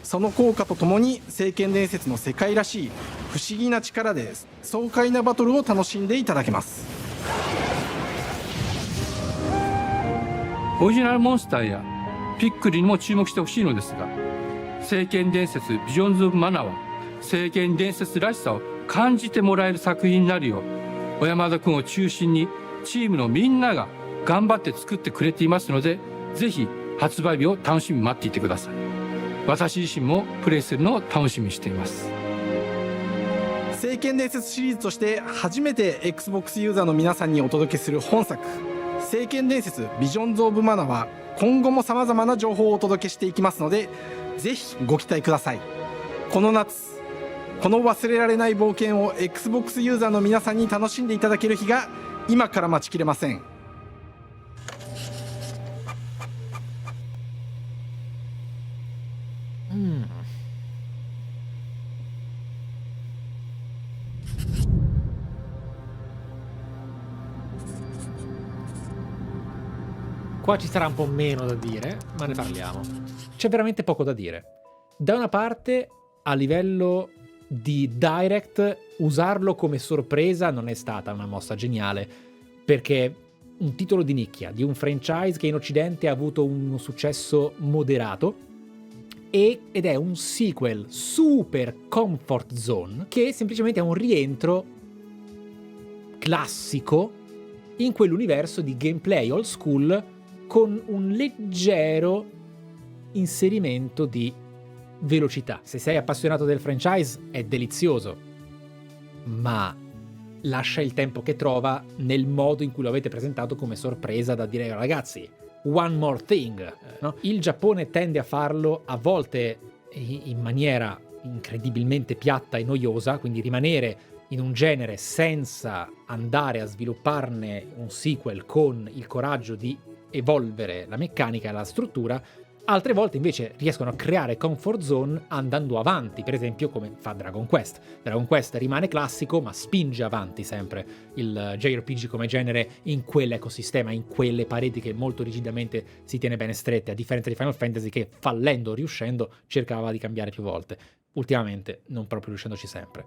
その効果とともに聖剣伝説の世界らしい不思議な力で爽快なバトルを楽しんでいただけます。オリジナルモンスターやピックリにも注目してほしいのですが、聖剣伝説ビジョンズ・オブ・マナーは聖剣伝説らしさを感じてもらえる作品になるよう、小山田君を中心にチームのみんなが頑張って作ってくれていますので、ぜひ発売日を楽しみに待っていてください。私自身もプレイするのを楽しみにしています。聖剣伝説シリーズとして初めて Xbox ユーザーの皆さんにお届けする本作、聖剣伝説ビジョンズ・オブ・マナは今後も様々な情報をお届けしていきますので、ぜひご期待ください。この夏、この忘れられない冒険を Xbox ユーザーの皆さんに楽しんでいただける日が今から待ちきれません。Qua ci sarà un po' meno da dire, ma ne parliamo. C'è veramente poco da dire. Da una parte, a livello di Direct, usarlo come sorpresa non è stata una mossa geniale, perché un titolo di nicchia, di un franchise che in Occidente ha avuto un successo moderato, ed è un sequel super comfort zone che semplicemente è un rientro classico in quell'universo di gameplay old school con un leggero inserimento di velocità. Se sei appassionato del franchise è delizioso, ma lascia il tempo che trova nel modo in cui lo avete presentato come sorpresa, da dire ragazzi, one more thing, no? Il Giappone tende a farlo a volte in maniera incredibilmente piatta e noiosa, quindi rimanere in un genere senza andare a svilupparne un sequel con il coraggio di evolvere la meccanica e la struttura. Altre volte invece riescono a creare comfort zone andando avanti, per esempio come fa Dragon Quest. Dragon Quest rimane classico ma spinge avanti sempre il JRPG come genere in quell'ecosistema, in quelle pareti che molto rigidamente si tiene bene strette, a differenza di Final Fantasy che fallendo o riuscendo cercava di cambiare più volte. Ultimamente non proprio riuscendoci sempre.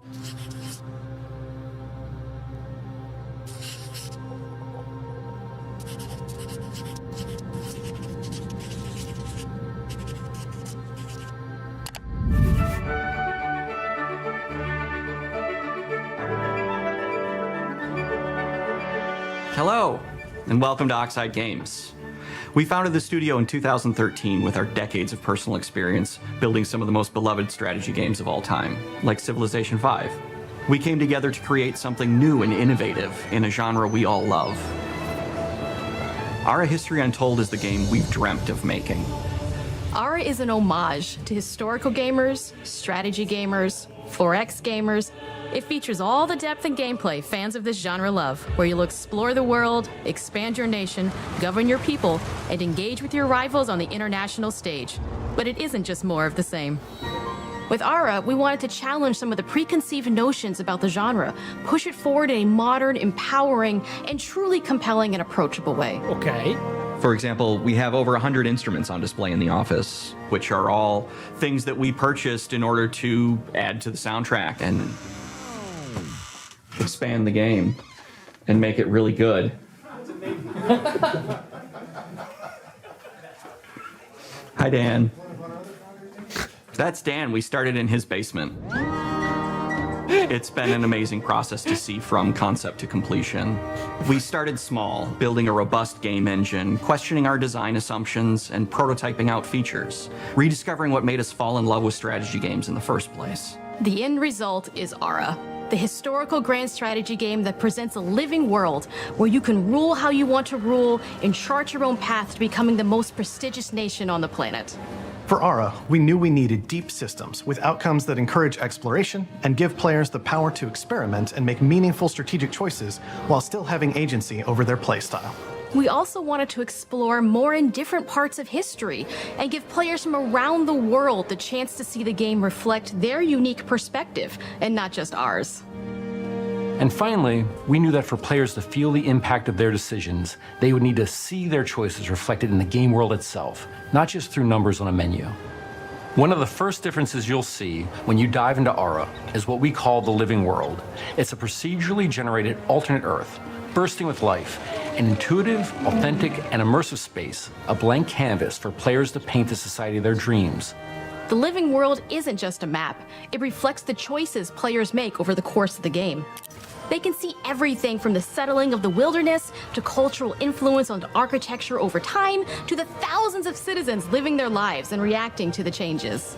Hello, and welcome to Oxide Games. We founded the studio in 2013 with our decades of personal experience building some of the most beloved strategy games of all time, like Civilization V. We came together to create something new and innovative in a genre we all love. Our History Untold is the game we've dreamt of making. Ara is an homage to historical gamers, strategy gamers, 4X gamers. It features all the depth and gameplay fans of this genre love, where you'll explore the world, expand your nation, govern your people, and engage with your rivals on the international stage. But it isn't just more of the same. With Ara, we wanted to challenge some of the preconceived notions about the genre, push it forward in a modern, empowering, and truly compelling and approachable way. Okay. For example, we have over 100 instruments on display in the office, which are all things that we purchased in order to add to the soundtrack and expand the game and make it really good. Hi, Dan. That's Dan. We started in his basement. It's been an amazing process to see from concept to completion. We started small, building a robust game engine, questioning our design assumptions, and prototyping out features, rediscovering what made us fall in love with strategy games in the first place. The end result is Ara, the historical grand strategy game that presents a living world where you can rule how you want to rule and chart your own path to becoming the most prestigious nation on the planet. For Ara, we knew we needed deep systems with outcomes that encourage exploration and give players the power to experiment and make meaningful strategic choices while still having agency over their playstyle. We also wanted to explore more in different parts of history and give players from around the world the chance to see the game reflect their unique perspective and not just ours. And finally, we knew that for players to feel the impact of their decisions, they would need to see their choices reflected in the game world itself, not just through numbers on a menu. One of the first differences you'll see when you dive into Ara is what we call the living world. It's a procedurally generated alternate Earth, bursting with life, an intuitive, authentic, and immersive space, a blank canvas for players to paint the society of their dreams. The living world isn't just a map. It reflects the choices players make over the course of the game. They can see everything from the settling of the wilderness to cultural influence on architecture over time to the thousands of citizens living their lives and reacting to the changes.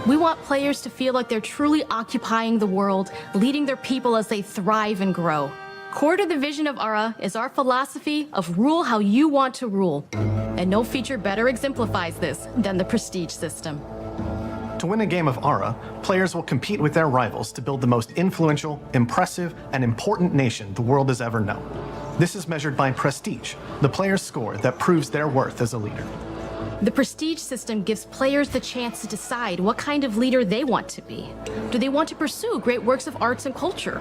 We want players to feel like they're truly occupying the world, leading their people as they thrive and grow. Core to the vision of Ara is our philosophy of rule how you want to rule. And no feature better exemplifies this than the prestige system. To win a game of Ara, players will compete with their rivals to build the most influential, impressive, and important nation the world has ever known. This is measured by prestige, the player's score that proves their worth as a leader. The prestige system gives players the chance to decide what kind of leader they want to be. Do they want to pursue great works of arts and culture?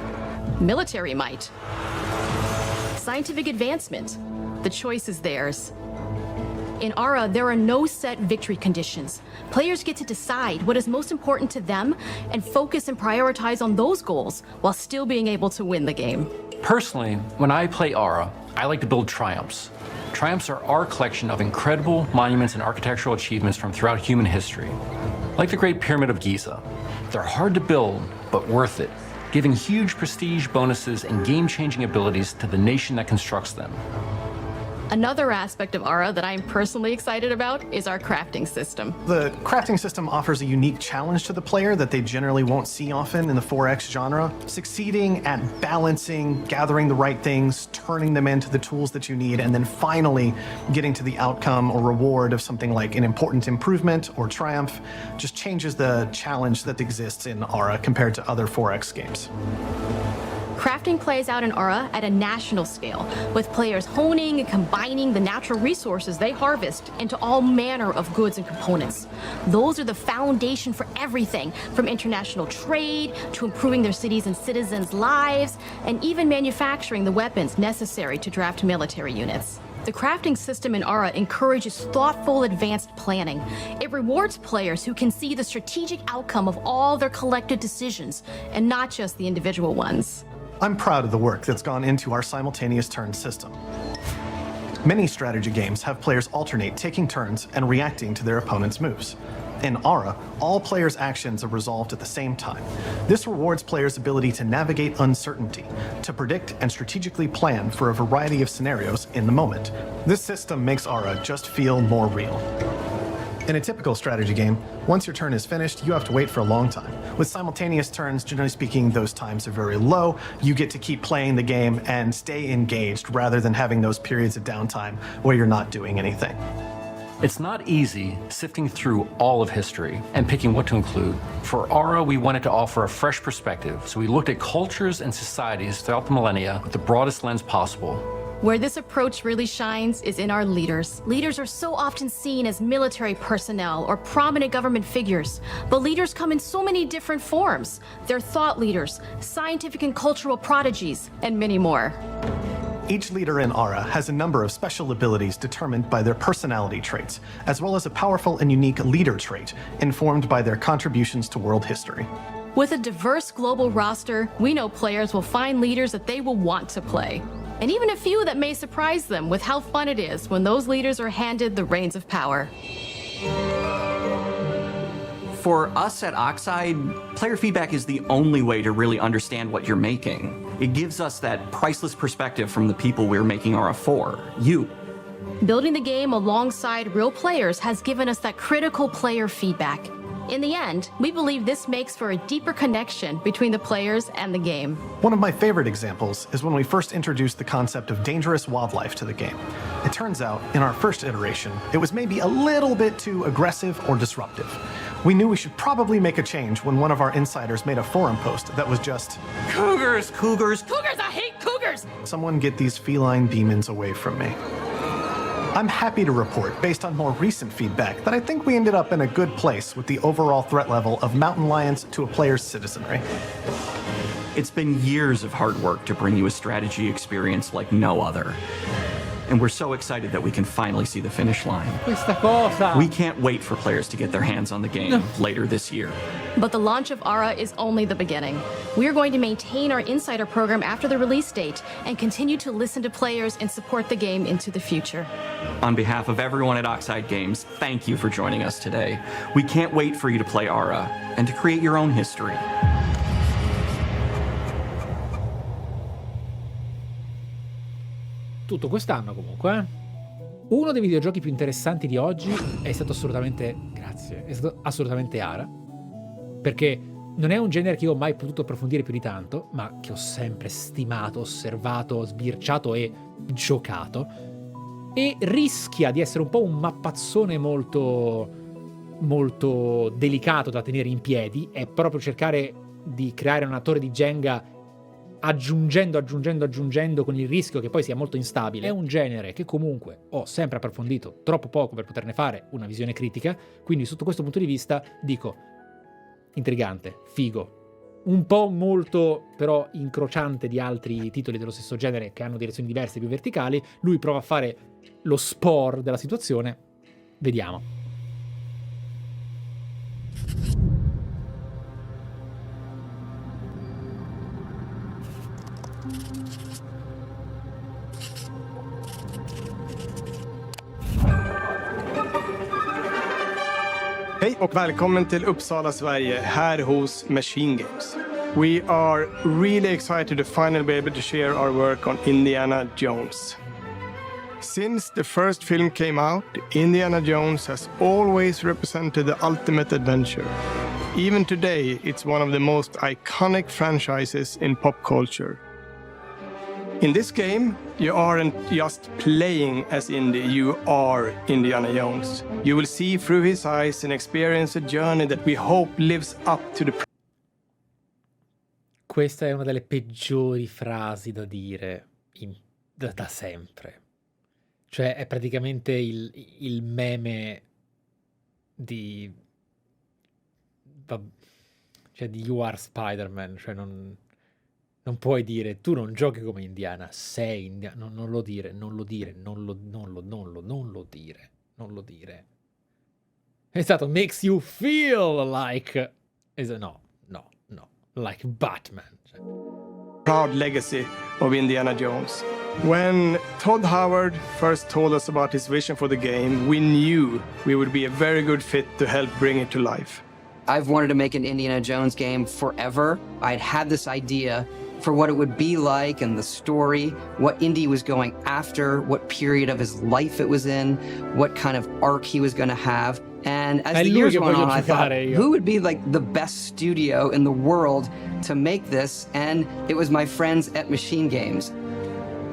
Military might? Scientific advancement? The choice is theirs. In Ara, there are no set victory conditions. Players get to decide what is most important to them and focus and prioritize on those goals while still being able to win the game. Personally, when I play Ara, I like to build triumphs. Triumphs are our collection of incredible monuments and architectural achievements from throughout human history. Like the Great Pyramid of Giza. They're hard to build, but worth it, giving huge prestige bonuses and game-changing abilities to the nation that constructs them. Another aspect of Ara that I'm personally excited about is our crafting system. The crafting system offers a unique challenge to the player that they generally won't see often in the 4X genre. Succeeding at balancing, gathering the right things, turning them into the tools that you need, and then finally getting to the outcome or reward of something like an important improvement or triumph just changes the challenge that exists in Ara compared to other 4X games. Crafting plays out in Ara at a national scale, with players honing and combining the natural resources they harvest into all manner of goods and components. Those are the foundation for everything, from international trade to improving their cities' and citizens' lives, and even manufacturing the weapons necessary to draft military units. The crafting system in Ara encourages thoughtful, advanced planning. It rewards players who can see the strategic outcome of all their collective decisions, and not just the individual ones. I'm proud of the work that's gone into our simultaneous turn system. Many strategy games have players alternate taking turns and reacting to their opponent's moves. In Ara, all players' actions are resolved at the same time. This rewards players' ability to navigate uncertainty, to predict and strategically plan for a variety of scenarios in the moment. This system makes Ara just feel more real. In a typical strategy game, once your turn is finished, you have to wait for a long time. With simultaneous turns, generally speaking, those times are very low. You get to keep playing the game and stay engaged rather than having those periods of downtime where you're not doing anything. It's not easy sifting through all of history and picking what to include. For Ara, we wanted to offer a fresh perspective, so we looked at cultures and societies throughout the millennia with the broadest lens possible. Where this approach really shines is in our leaders. Leaders are so often seen as military personnel or prominent government figures, but leaders come in so many different forms. They're thought leaders, scientific and cultural prodigies, and many more. Each leader in Ara has a number of special abilities determined by their personality traits, as well as a powerful and unique leader trait informed by their contributions to world history. With a diverse global roster, we know players will find leaders that they will want to play. And even a few that may surprise them with how fun it is when those leaders are handed the reins of power. For us at Oxide, player feedback is the only way to really understand what you're making. It gives us that priceless perspective from the people we're making Ara for, you. Building the game alongside real players has given us that critical player feedback. In the end, we believe this makes for a deeper connection between the players and the game. One of my favorite examples is when we first introduced the concept of dangerous wildlife to the game. It turns out, in our first iteration, it was maybe a little bit too aggressive or disruptive. We knew we should probably make a change when one of our insiders made a forum post that was just, "Cougars, cougars, cougars, I hate cougars! Someone get these feline demons away from me." I'm happy to report, based on more recent feedback, that I think we ended up in a good place with the overall threat level of mountain lions to a player's citizenry. It's been years of hard work to bring you a strategy experience like no other. And we're so excited that we can finally see the finish line. We can't wait for players to get their hands on the game later this year. But the launch of Ara is only the beginning. We're going to maintain our insider program after the release date and continue to listen to players and support the game into the future. On behalf of everyone at Oxide Games, thank you for joining us today. We can't wait for you to play Ara and to create your own history. Tutto quest'anno comunque. Uno dei videogiochi più interessanti di oggi è stato assolutamente, grazie, è stato assolutamente Ara, perché non è un genere che io ho mai potuto approfondire più di tanto, ma che ho sempre stimato, osservato, sbirciato e giocato, e rischia di essere un po' un mappazzone molto delicato da tenere in piedi. È proprio cercare di creare una torre di Jenga aggiungendo con il rischio che poi sia molto instabile. È un genere che comunque ho sempre approfondito troppo poco per poterne fare una visione critica, quindi sotto questo punto di vista dico intrigante, figo, un po' molto però incrociante di altri titoli dello stesso genere che hanno direzioni diverse, più verticali. Lui prova a fare lo sport della situazione, Vediamo. Hej och välkommen till Uppsala, Sverige, här hos MachineGames. We are really excited to finally be able to share our work on Indiana Jones. Since the first film came out, Indiana Jones has always represented the ultimate adventure. Even today, it's one of the most iconic franchises in pop culture. In this game, you aren't just playing as Indy, you are Indiana Jones. You will see through his eyes and experience a journey that we hope lives up to the... Questa è una delle peggiori frasi da dire da sempre. Cioè è praticamente il meme di... cioè di You Are Spider-Man, cioè non puoi dire tu non giochi come Indiana, sei Indiana, non lo dire. È stato makes you feel like like Batman. Proud legacy of Indiana Jones. When Todd Howard first told us about his vision for the game, we knew we would be a very good fit to help bring it to life. I've wanted to make an Indiana Jones game forever. I'd had this idea for what it would be like and the story, what Indy was going after, what period of his life it was in, what kind of arc he was going to have. And as the years went on, I thought, who would be like the best studio in the world to make this? And it was my friends at MachineGames.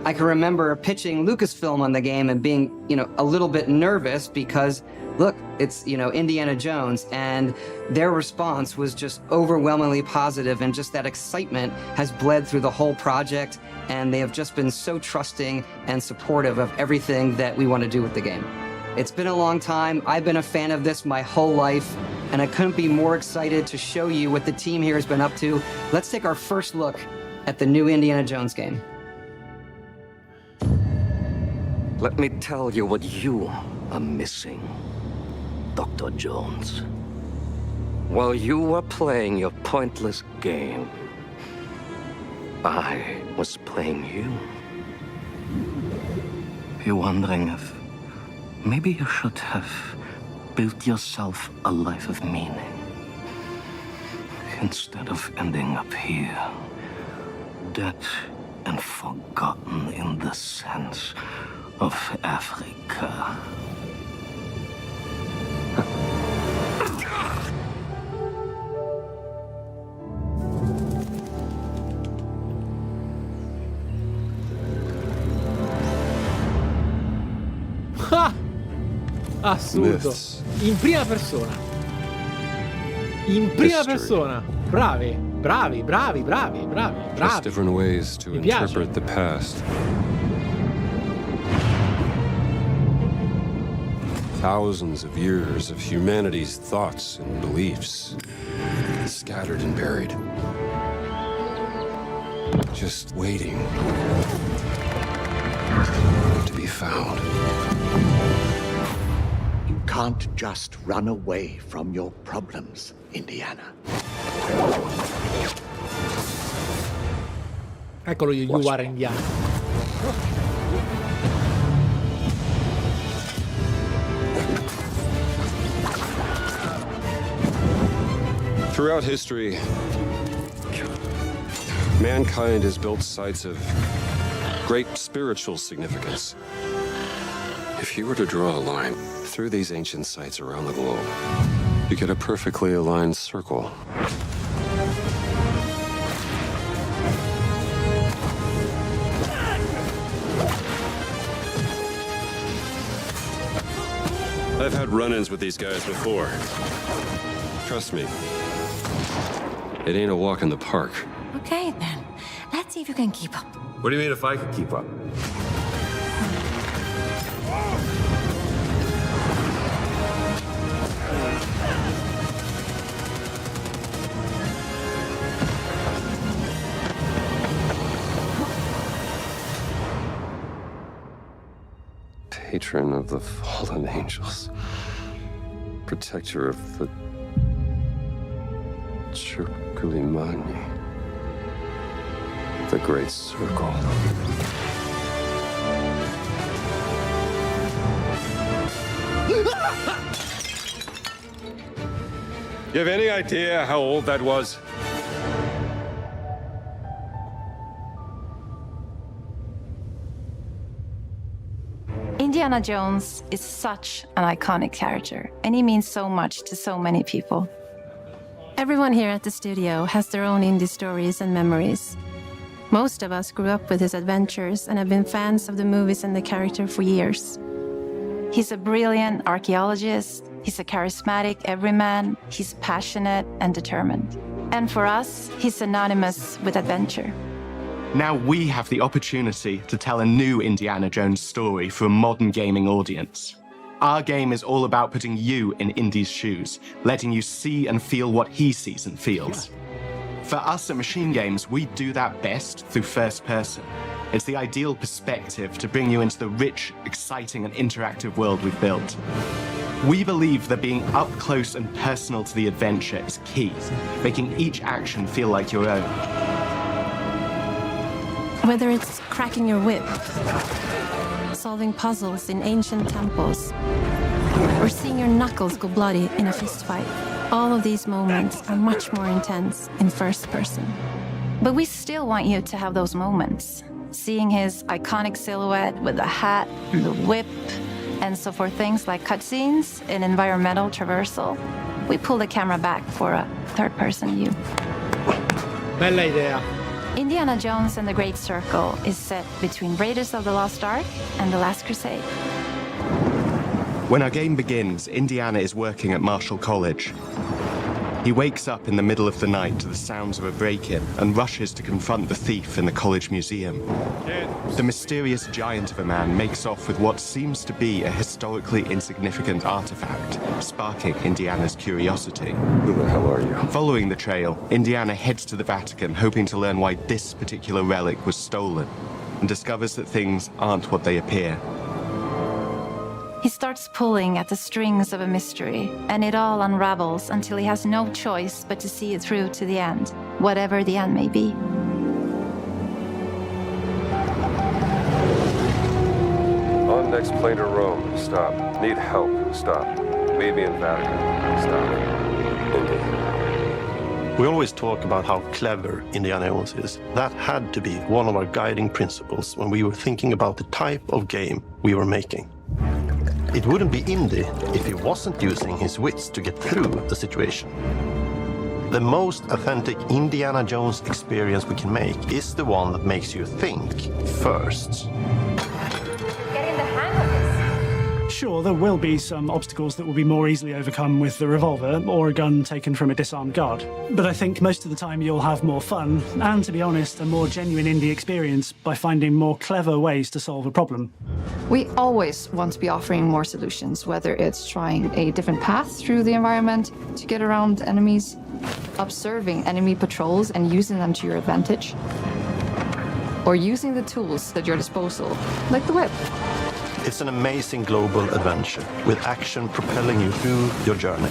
I can remember pitching Lucasfilm on the game and being, a little bit nervous because, look, it's, Indiana Jones, and their response was just overwhelmingly positive, and just that excitement has bled through the whole project, and they have just been so trusting and supportive of everything that we want to do with the game. It's been a long time. I've been a fan of this my whole life, and I couldn't be more excited to show you what the team here has been up to. Let's take our first look at the new Indiana Jones game. Let me tell you what you are missing, Dr. Jones. While you were playing your pointless game, I was playing you. You're wondering if maybe you should have built yourself a life of meaning instead of ending up here, dead and forgotten in the sense of Africa. Assurdo. In prima persona. Persona. Bravi. Just different ways to interpret the past. Thousands of years of humanity's thoughts and beliefs, scattered and buried. Just waiting to be found. You can't just run away from your problems, Indiana. Eccolo You Are Indiana. Throughout history, mankind has built sites of great spiritual significance. If you were to draw a line through these ancient sites around the globe, you get a perfectly aligned circle. I've had run-ins with these guys before. Trust me, it ain't a walk in the park. Okay, then. Let's see if you can keep up. What do you mean if I could keep up? Patron of the fallen angels. protector of the Circulimani, the Great Circle. You have any idea how old that was? Indiana Jones is such an iconic character, and he means so much to so many people. Everyone here at the studio has their own indie stories and memories. Most of us grew up with his adventures and have been fans of the movies and the character for years. He's a brilliant archaeologist, he's a charismatic everyman, he's passionate and determined. And for us, he's synonymous with adventure. Now we have the opportunity to tell a new Indiana Jones story for a modern gaming audience. Our game is all about putting you in Indy's shoes, letting you see and feel what he sees and feels. For us at MachineGames, we do that best through first person. It's the ideal perspective to bring you into the rich, exciting and interactive world we've built. We believe that being up close and personal to the adventure is key, making each action feel like your own. Whether it's cracking your whip, solving puzzles in ancient temples, or seeing your knuckles go bloody in a fistfight, all of these moments are much more intense in first person. But we still want you to have those moments. Seeing his iconic silhouette with the hat and the whip, and so for things like cutscenes and environmental traversal, we pull the camera back for a third-person view. Bella idea. Indiana Jones and the Great Circle is set between Raiders of the Lost Ark and The Last Crusade. When our game begins, Indiana is working at Marshall College. He wakes up in the middle of the night to the sounds of a break-in and rushes to confront the thief in the college museum. The mysterious giant of a man makes off with what seems to be a historically insignificant artifact, sparking Indiana's curiosity. Who the hell are you? Following the trail, Indiana heads to the Vatican, hoping to learn why this particular relic was stolen, and discovers that things aren't what they appear. He starts pulling at the strings of a mystery, and it all unravels until he has no choice but to see it through to the end, whatever the end may be. On next plane to Rome. Stop. Need help. Stop. Meet me in Vatican. Stop. Indy. We always talk about how clever Indiana Jones is. That had to be one of our guiding principles when we were thinking about the type of game we were making. It wouldn't be Indy if he wasn't using his wits to get through the situation. The most authentic Indiana Jones experience we can make is the one that makes you think first. Sure, there will be some obstacles that will be more easily overcome with the revolver or a gun taken from a disarmed guard. But I think most of the time you'll have more fun and, to be honest, a more genuine indie experience by finding more clever ways to solve a problem. We always want to be offering more solutions, whether it's trying a different path through the environment to get around enemies, observing enemy patrols and using them to your advantage, or using the tools at your disposal, like the whip. It's an amazing global adventure with action propelling you through your journey.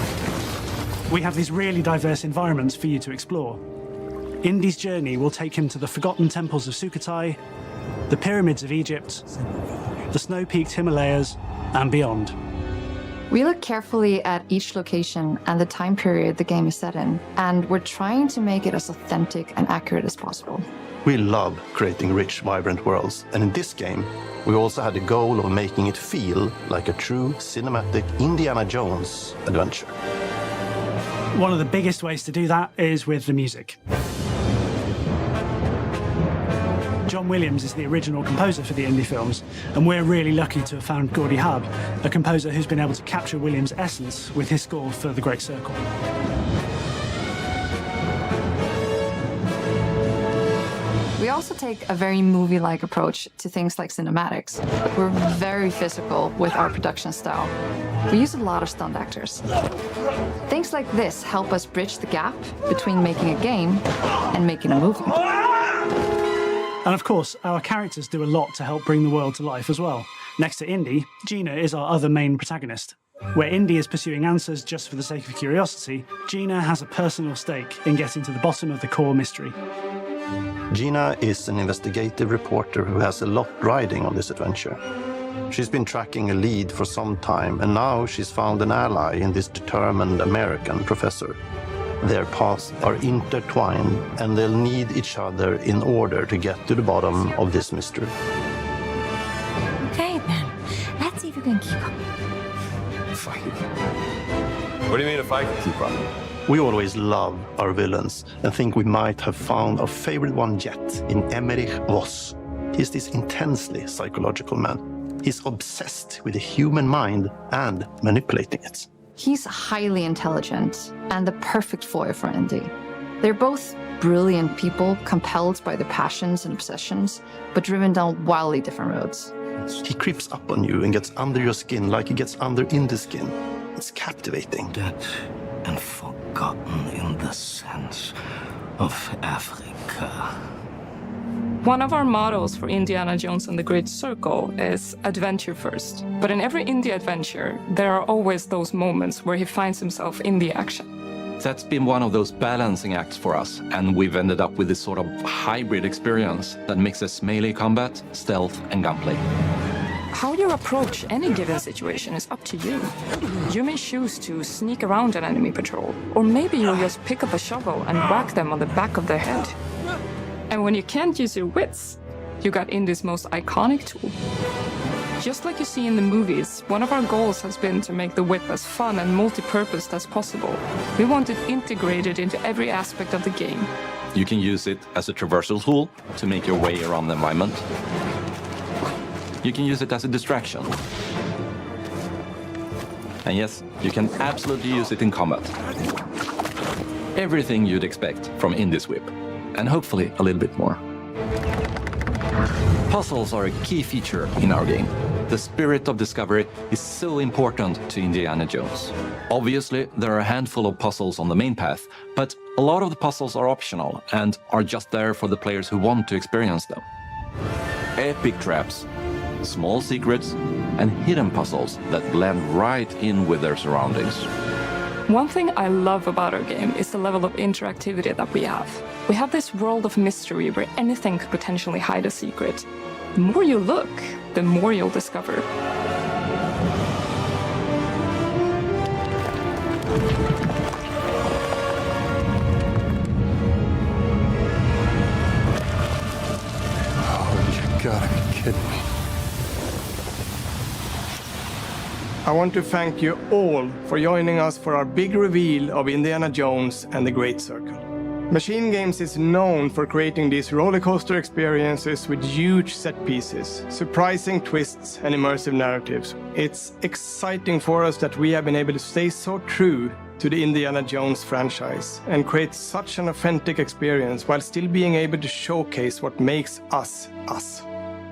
We have these really diverse environments for you to explore. Indy's journey will take him to the forgotten temples of Sukhothai, the pyramids of Egypt, the snow-peaked Himalayas, and beyond. We look carefully at each location and the time period the game is set in, and we're trying to make it as authentic and accurate as possible. We love creating rich, vibrant worlds, and in this game, we also had the goal of making it feel like a true cinematic Indiana Jones adventure. One of the biggest ways to do that is with the music. John Williams is the original composer for the Indy films, and we're really lucky to have found Gordy Hub, a composer who's been able to capture Williams' essence with his score for The Great Circle. We also take a very movie-like approach to things like cinematics. We're very physical with our production style. We use a lot of stunt actors. Things like this help us bridge the gap between making a game and making a movie. And of course, our characters do a lot to help bring the world to life as well. Next to Indy, Gina is our other main protagonist, Where Indy is pursuing answers just for the sake of curiosity, Gina has a personal stake in getting to the bottom of the core mystery. Gina is an investigative reporter who has a lot riding on this adventure. She's been tracking a lead for some time, and now she's found an ally in this determined American professor. Their paths are intertwined, and they'll need each other in order to get to the bottom of this mystery. Okay, then. Let's see if you can keep up. Fight. What do you mean if I can keep up? We always love our villains and think we might have found our favorite one yet in Emmerich Voss. He's this intensely psychological man. He's obsessed with the human mind and manipulating it. He's highly intelligent and the perfect foil for Indy. They're both brilliant people, compelled by their passions and obsessions, but driven down wildly different roads. He creeps up on you and gets under your skin like he gets under Indy's skin. It's captivating. Dead and forgotten in the sense of Africa. One of our mottos for Indiana Jones and the Great Circle is adventure first. But in every indie adventure, there are always those moments where he finds himself in the action. That's been one of those balancing acts for us, and we've ended up with this sort of hybrid experience that mixes melee combat, stealth, and gunplay. How you approach any given situation is up to you. You may choose to sneak around an enemy patrol, or maybe you'll just pick up a shovel and whack them on the back of their head. And when you can't use your wits, you got Indy's most iconic tool. Just like you see in the movies, one of our goals has been to make the whip as fun and multi-purposed as possible. We want it integrated into every aspect of the game. You can use it as a traversal tool to make your way around the environment. You can use it as a distraction. And yes, you can absolutely use it in combat. Everything you'd expect from Indy's whip, and hopefully a little bit more. Puzzles are a key feature in our game. The spirit of discovery is so important to Indiana Jones. Obviously, there are a handful of puzzles on the main path, but a lot of the puzzles are optional and are just there for the players who want to experience them. Epic traps, small secrets, and hidden puzzles that blend right in with their surroundings. One thing I love about our game is the level of interactivity that we have. We have this world of mystery where anything could potentially hide a secret. The more you look, the more you'll discover. Oh, you gotta be kidding me. I want to thank you all for joining us for our big reveal of Indiana Jones and the Great Circle. MachineGames is known for creating these rollercoaster experiences with huge set pieces, surprising twists, and immersive narratives. It's exciting for us that we have been able to stay so true to the Indiana Jones franchise and create such an authentic experience while still being able to showcase what makes us us.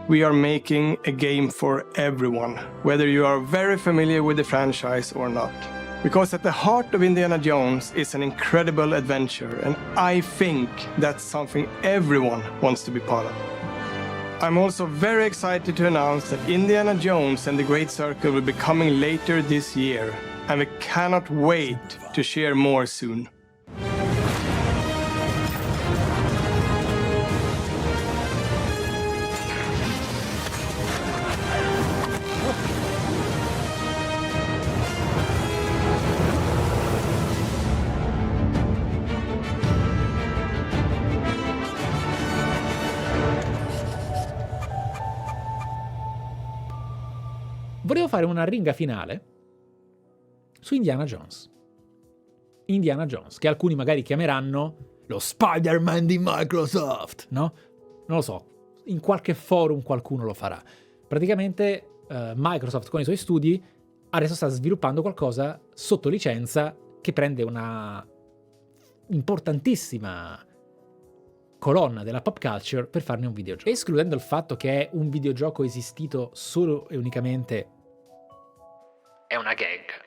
We are making a game for everyone, whether you are very familiar with the franchise or not. Because at the heart of Indiana Jones is an incredible adventure, and I think that's something everyone wants to be part of. I'm also very excited to announce that Indiana Jones and the Great Circle will be coming later this year, and we cannot wait to share more soon. Volevo fare una ringa finale su Indiana Jones. Indiana Jones, che alcuni magari chiameranno lo Spider-Man di Microsoft, no? Non lo so, in qualche forum qualcuno lo farà. Praticamente Microsoft con i suoi studi adesso sta sviluppando qualcosa sotto licenza che prende una importantissima colonna della pop culture per farne un videogioco. Escludendo il fatto che è un videogioco esistito solo e unicamente... è una gag.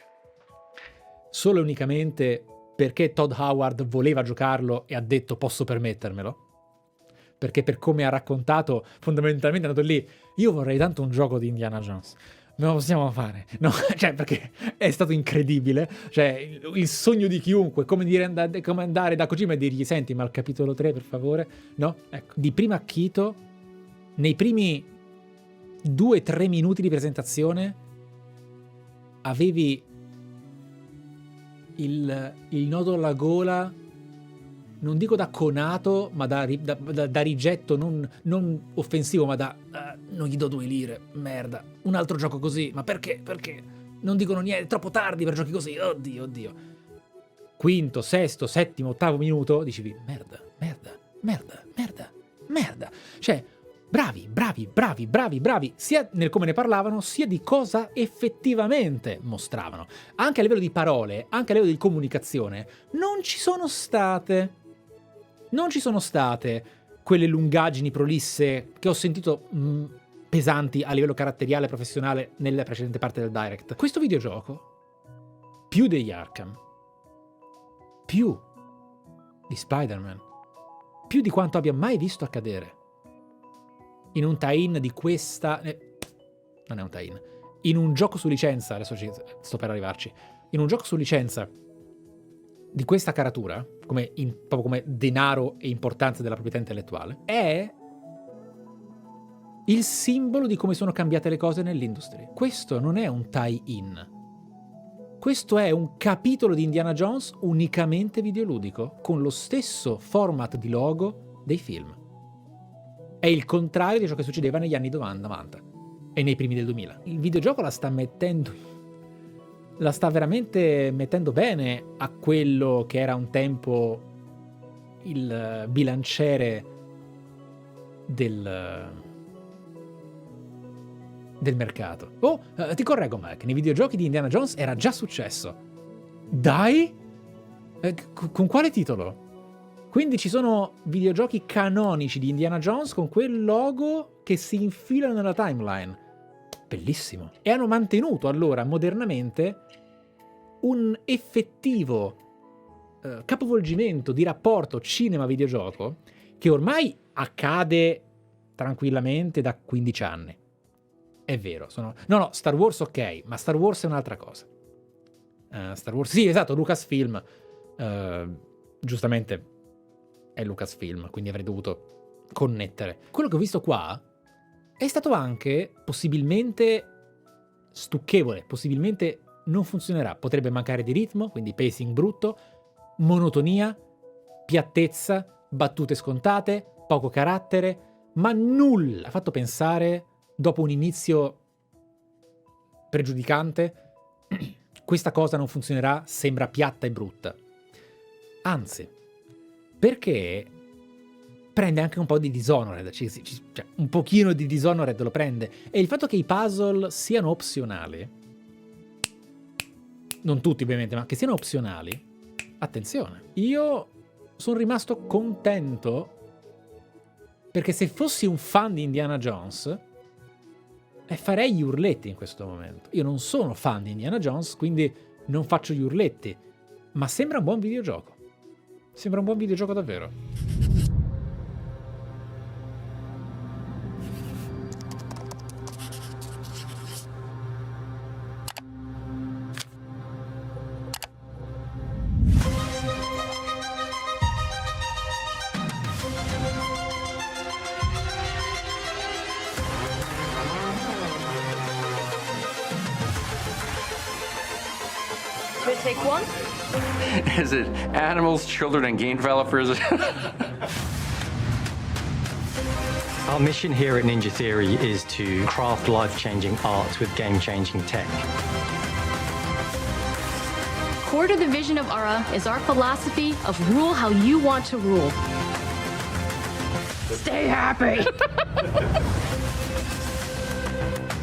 Solo e unicamente perché Todd Howard voleva giocarlo e ha detto posso permettermelo. Perché per come ha raccontato, fondamentalmente è andato lì, io vorrei tanto un gioco di Indiana Jones. Non lo possiamo fare, no, cioè perché è stato incredibile, cioè il sogno di chiunque, come andare da Kojima e dirgli senti ma il capitolo 3 per favore, no? Ecco, di primo acchito, nei primi 2-3 minuti di presentazione avevi il nodo alla gola, non dico da conato, ma da rigetto non offensivo, ma da non gli do 2 lire, merda, un altro gioco così, ma perché? Perché? Non dicono niente, è troppo tardi per giochi così, oddio. Quinto, sesto, settimo, ottavo minuto, dicevi merda. Cioè, bravi, sia nel come ne parlavano, sia di cosa effettivamente mostravano. Anche a livello di parole, anche a livello di comunicazione, non ci sono state quelle lungaggini prolisse che ho sentito pesanti a livello caratteriale e professionale nella precedente parte del Direct. Questo videogioco, più degli Arkham, più di Spider-Man, più di quanto abbia mai visto accadere in un tie-in di questa... non è un tie-in. In un gioco su licenza, adesso sto per arrivarci, in un gioco su licenza di questa caratura, proprio come denaro e importanza della proprietà intellettuale, è il simbolo di come sono cambiate le cose nell'industria. Questo non è un tie-in. Questo è un capitolo di Indiana Jones unicamente videoludico, con lo stesso format di logo dei film. È il contrario di ciò che succedeva negli anni 90 e nei primi del 2000. Il videogioco la sta veramente mettendo bene a quello che era un tempo il bilanciere del mercato. Ti correggo, Mike, nei videogiochi di Indiana Jones era già successo. Dai? Con quale titolo? Quindi ci sono videogiochi canonici di Indiana Jones con quel logo che si infilano nella timeline. Bellissimo. E hanno mantenuto allora modernamente un effettivo capovolgimento di rapporto cinema-videogioco che ormai accade tranquillamente da 15 anni. È vero, no, Star Wars ok, ma Star Wars è un'altra cosa. Star Wars, sì, esatto, Lucasfilm, giustamente è Lucasfilm, quindi avrei dovuto connettere. Quello che ho visto qua è stato anche possibilmente stucchevole, possibilmente non funzionerà, potrebbe mancare di ritmo, quindi pacing brutto, monotonia, piattezza, battute scontate, poco carattere, ma nulla ha fatto pensare, dopo un inizio pregiudicante, questa cosa non funzionerà, sembra piatta e brutta. Anzi, perché prende anche un po' di Dishonored, cioè un pochino di Dishonored lo prende, e il fatto che i puzzle siano opzionali, non tutti ovviamente, ma che siano opzionali, attenzione, io sono rimasto contento, perché se fossi un fan di Indiana Jones farei gli urletti in questo momento. Io non sono fan di Indiana Jones, quindi non faccio gli urletti, ma sembra un buon videogioco. Sembra un buon videogioco davvero. Take one? Is it animals, children, and game developers? Our mission here at Ninja Theory is to craft life-changing art with game-changing tech. Core to the vision of Ara is our philosophy of rule how you want to rule. Stay happy!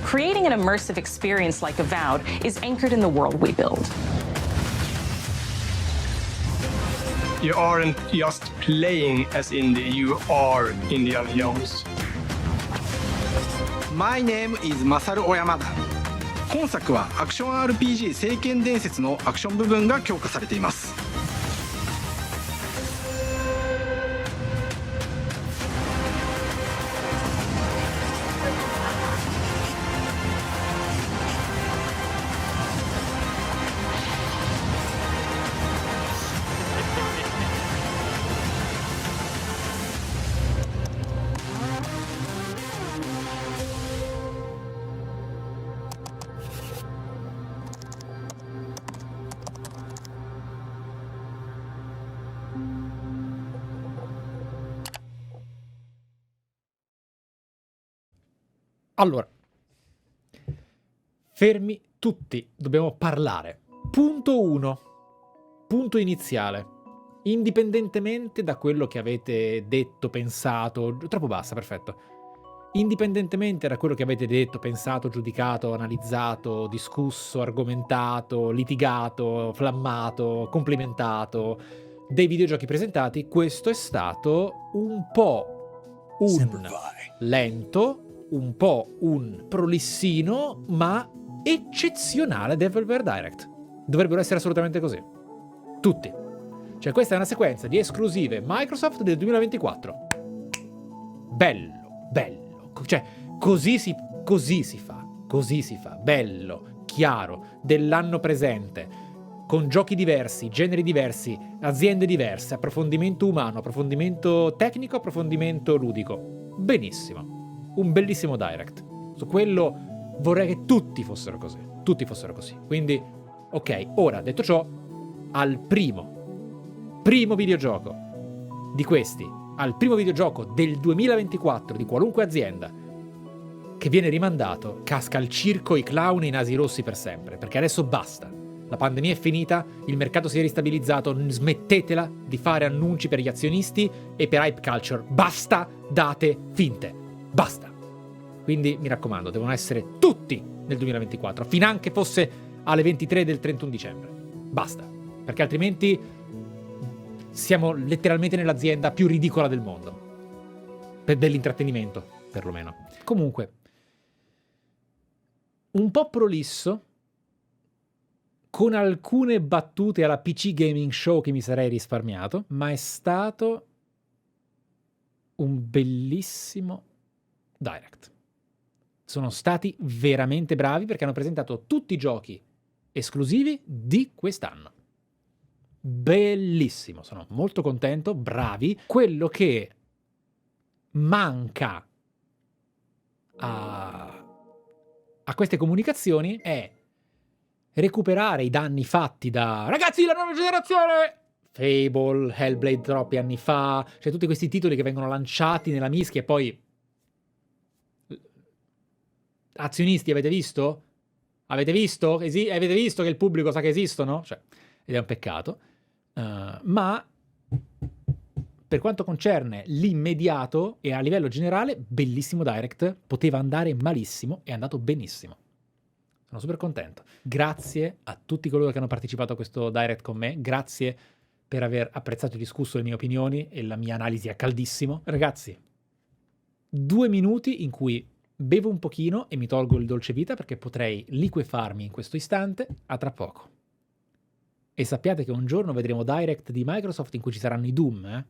Creating an immersive experience like Avowed is anchored in the world we build. You aren't just playing as Indy, you are Indiana Jones. My name is Masaru Oyamada. 今作はアクション RPG 聖剣伝説のアクション部分が強化されています。Allora, fermi tutti, dobbiamo parlare. Punto 1, punto iniziale. Indipendentemente da quello che avete detto, pensato, troppo bassa, perfetto. Indipendentemente da quello che avete detto, pensato, giudicato, analizzato, discusso, argomentato, litigato, flammato, complimentato dei videogiochi presentati, questo è stato un po' un lento, un po' un prolissino, ma eccezionale Developer Direct. Dovrebbero essere assolutamente così. Tutti. Cioè questa è una sequenza di esclusive Microsoft del 2024. Bello, bello. Cioè così si fa. Bello, chiaro, dell'anno presente, con giochi diversi, generi diversi, aziende diverse, approfondimento umano, approfondimento tecnico, approfondimento ludico. Benissimo. Un bellissimo Direct. Su quello vorrei che tutti fossero così. Quindi, ok, ora, detto ciò, al primo videogioco di questi, al primo videogioco del 2024 di qualunque azienda che viene rimandato, casca il circo, i clown e i nasi rossi per sempre, perché adesso basta. La pandemia è finita, il mercato si è ristabilizzato, smettetela di fare annunci per gli azionisti e per hype culture. Basta date finte. Basta. Quindi mi raccomando, devono essere tutti nel 2024, finanche fosse alle 23 del 31 dicembre. Basta, perché altrimenti siamo letteralmente nell'azienda più ridicola del mondo. Dell'intrattenimento, perlomeno. Comunque, un po' prolisso, con alcune battute alla PC Gaming Show che mi sarei risparmiato, ma è stato un bellissimo Direct. Sono stati veramente bravi perché hanno presentato tutti i giochi esclusivi di quest'anno. Bellissimo, sono molto contento, bravi. Quello che manca a queste comunicazioni è recuperare i danni fatti da ragazzi la nuova generazione, Fable, Hellblade troppi anni fa, cioè tutti questi titoli che vengono lanciati nella mischia e poi azionisti avete visto? Avete visto che il pubblico sa che esistono? Cioè, ed è un peccato. Ma per quanto concerne l'immediato e a livello generale, bellissimo Direct, poteva andare malissimo, è andato benissimo. Sono super contento. Grazie a tutti coloro che hanno partecipato a questo Direct con me, grazie per aver apprezzato e discusso le mie opinioni e la mia analisi a caldissimo. Ragazzi, 2 minuti in cui bevo un pochino e mi tolgo il dolce vita perché potrei liquefarmi in questo istante. A tra poco. E sappiate che un giorno vedremo Direct di Microsoft in cui ci saranno i Doom,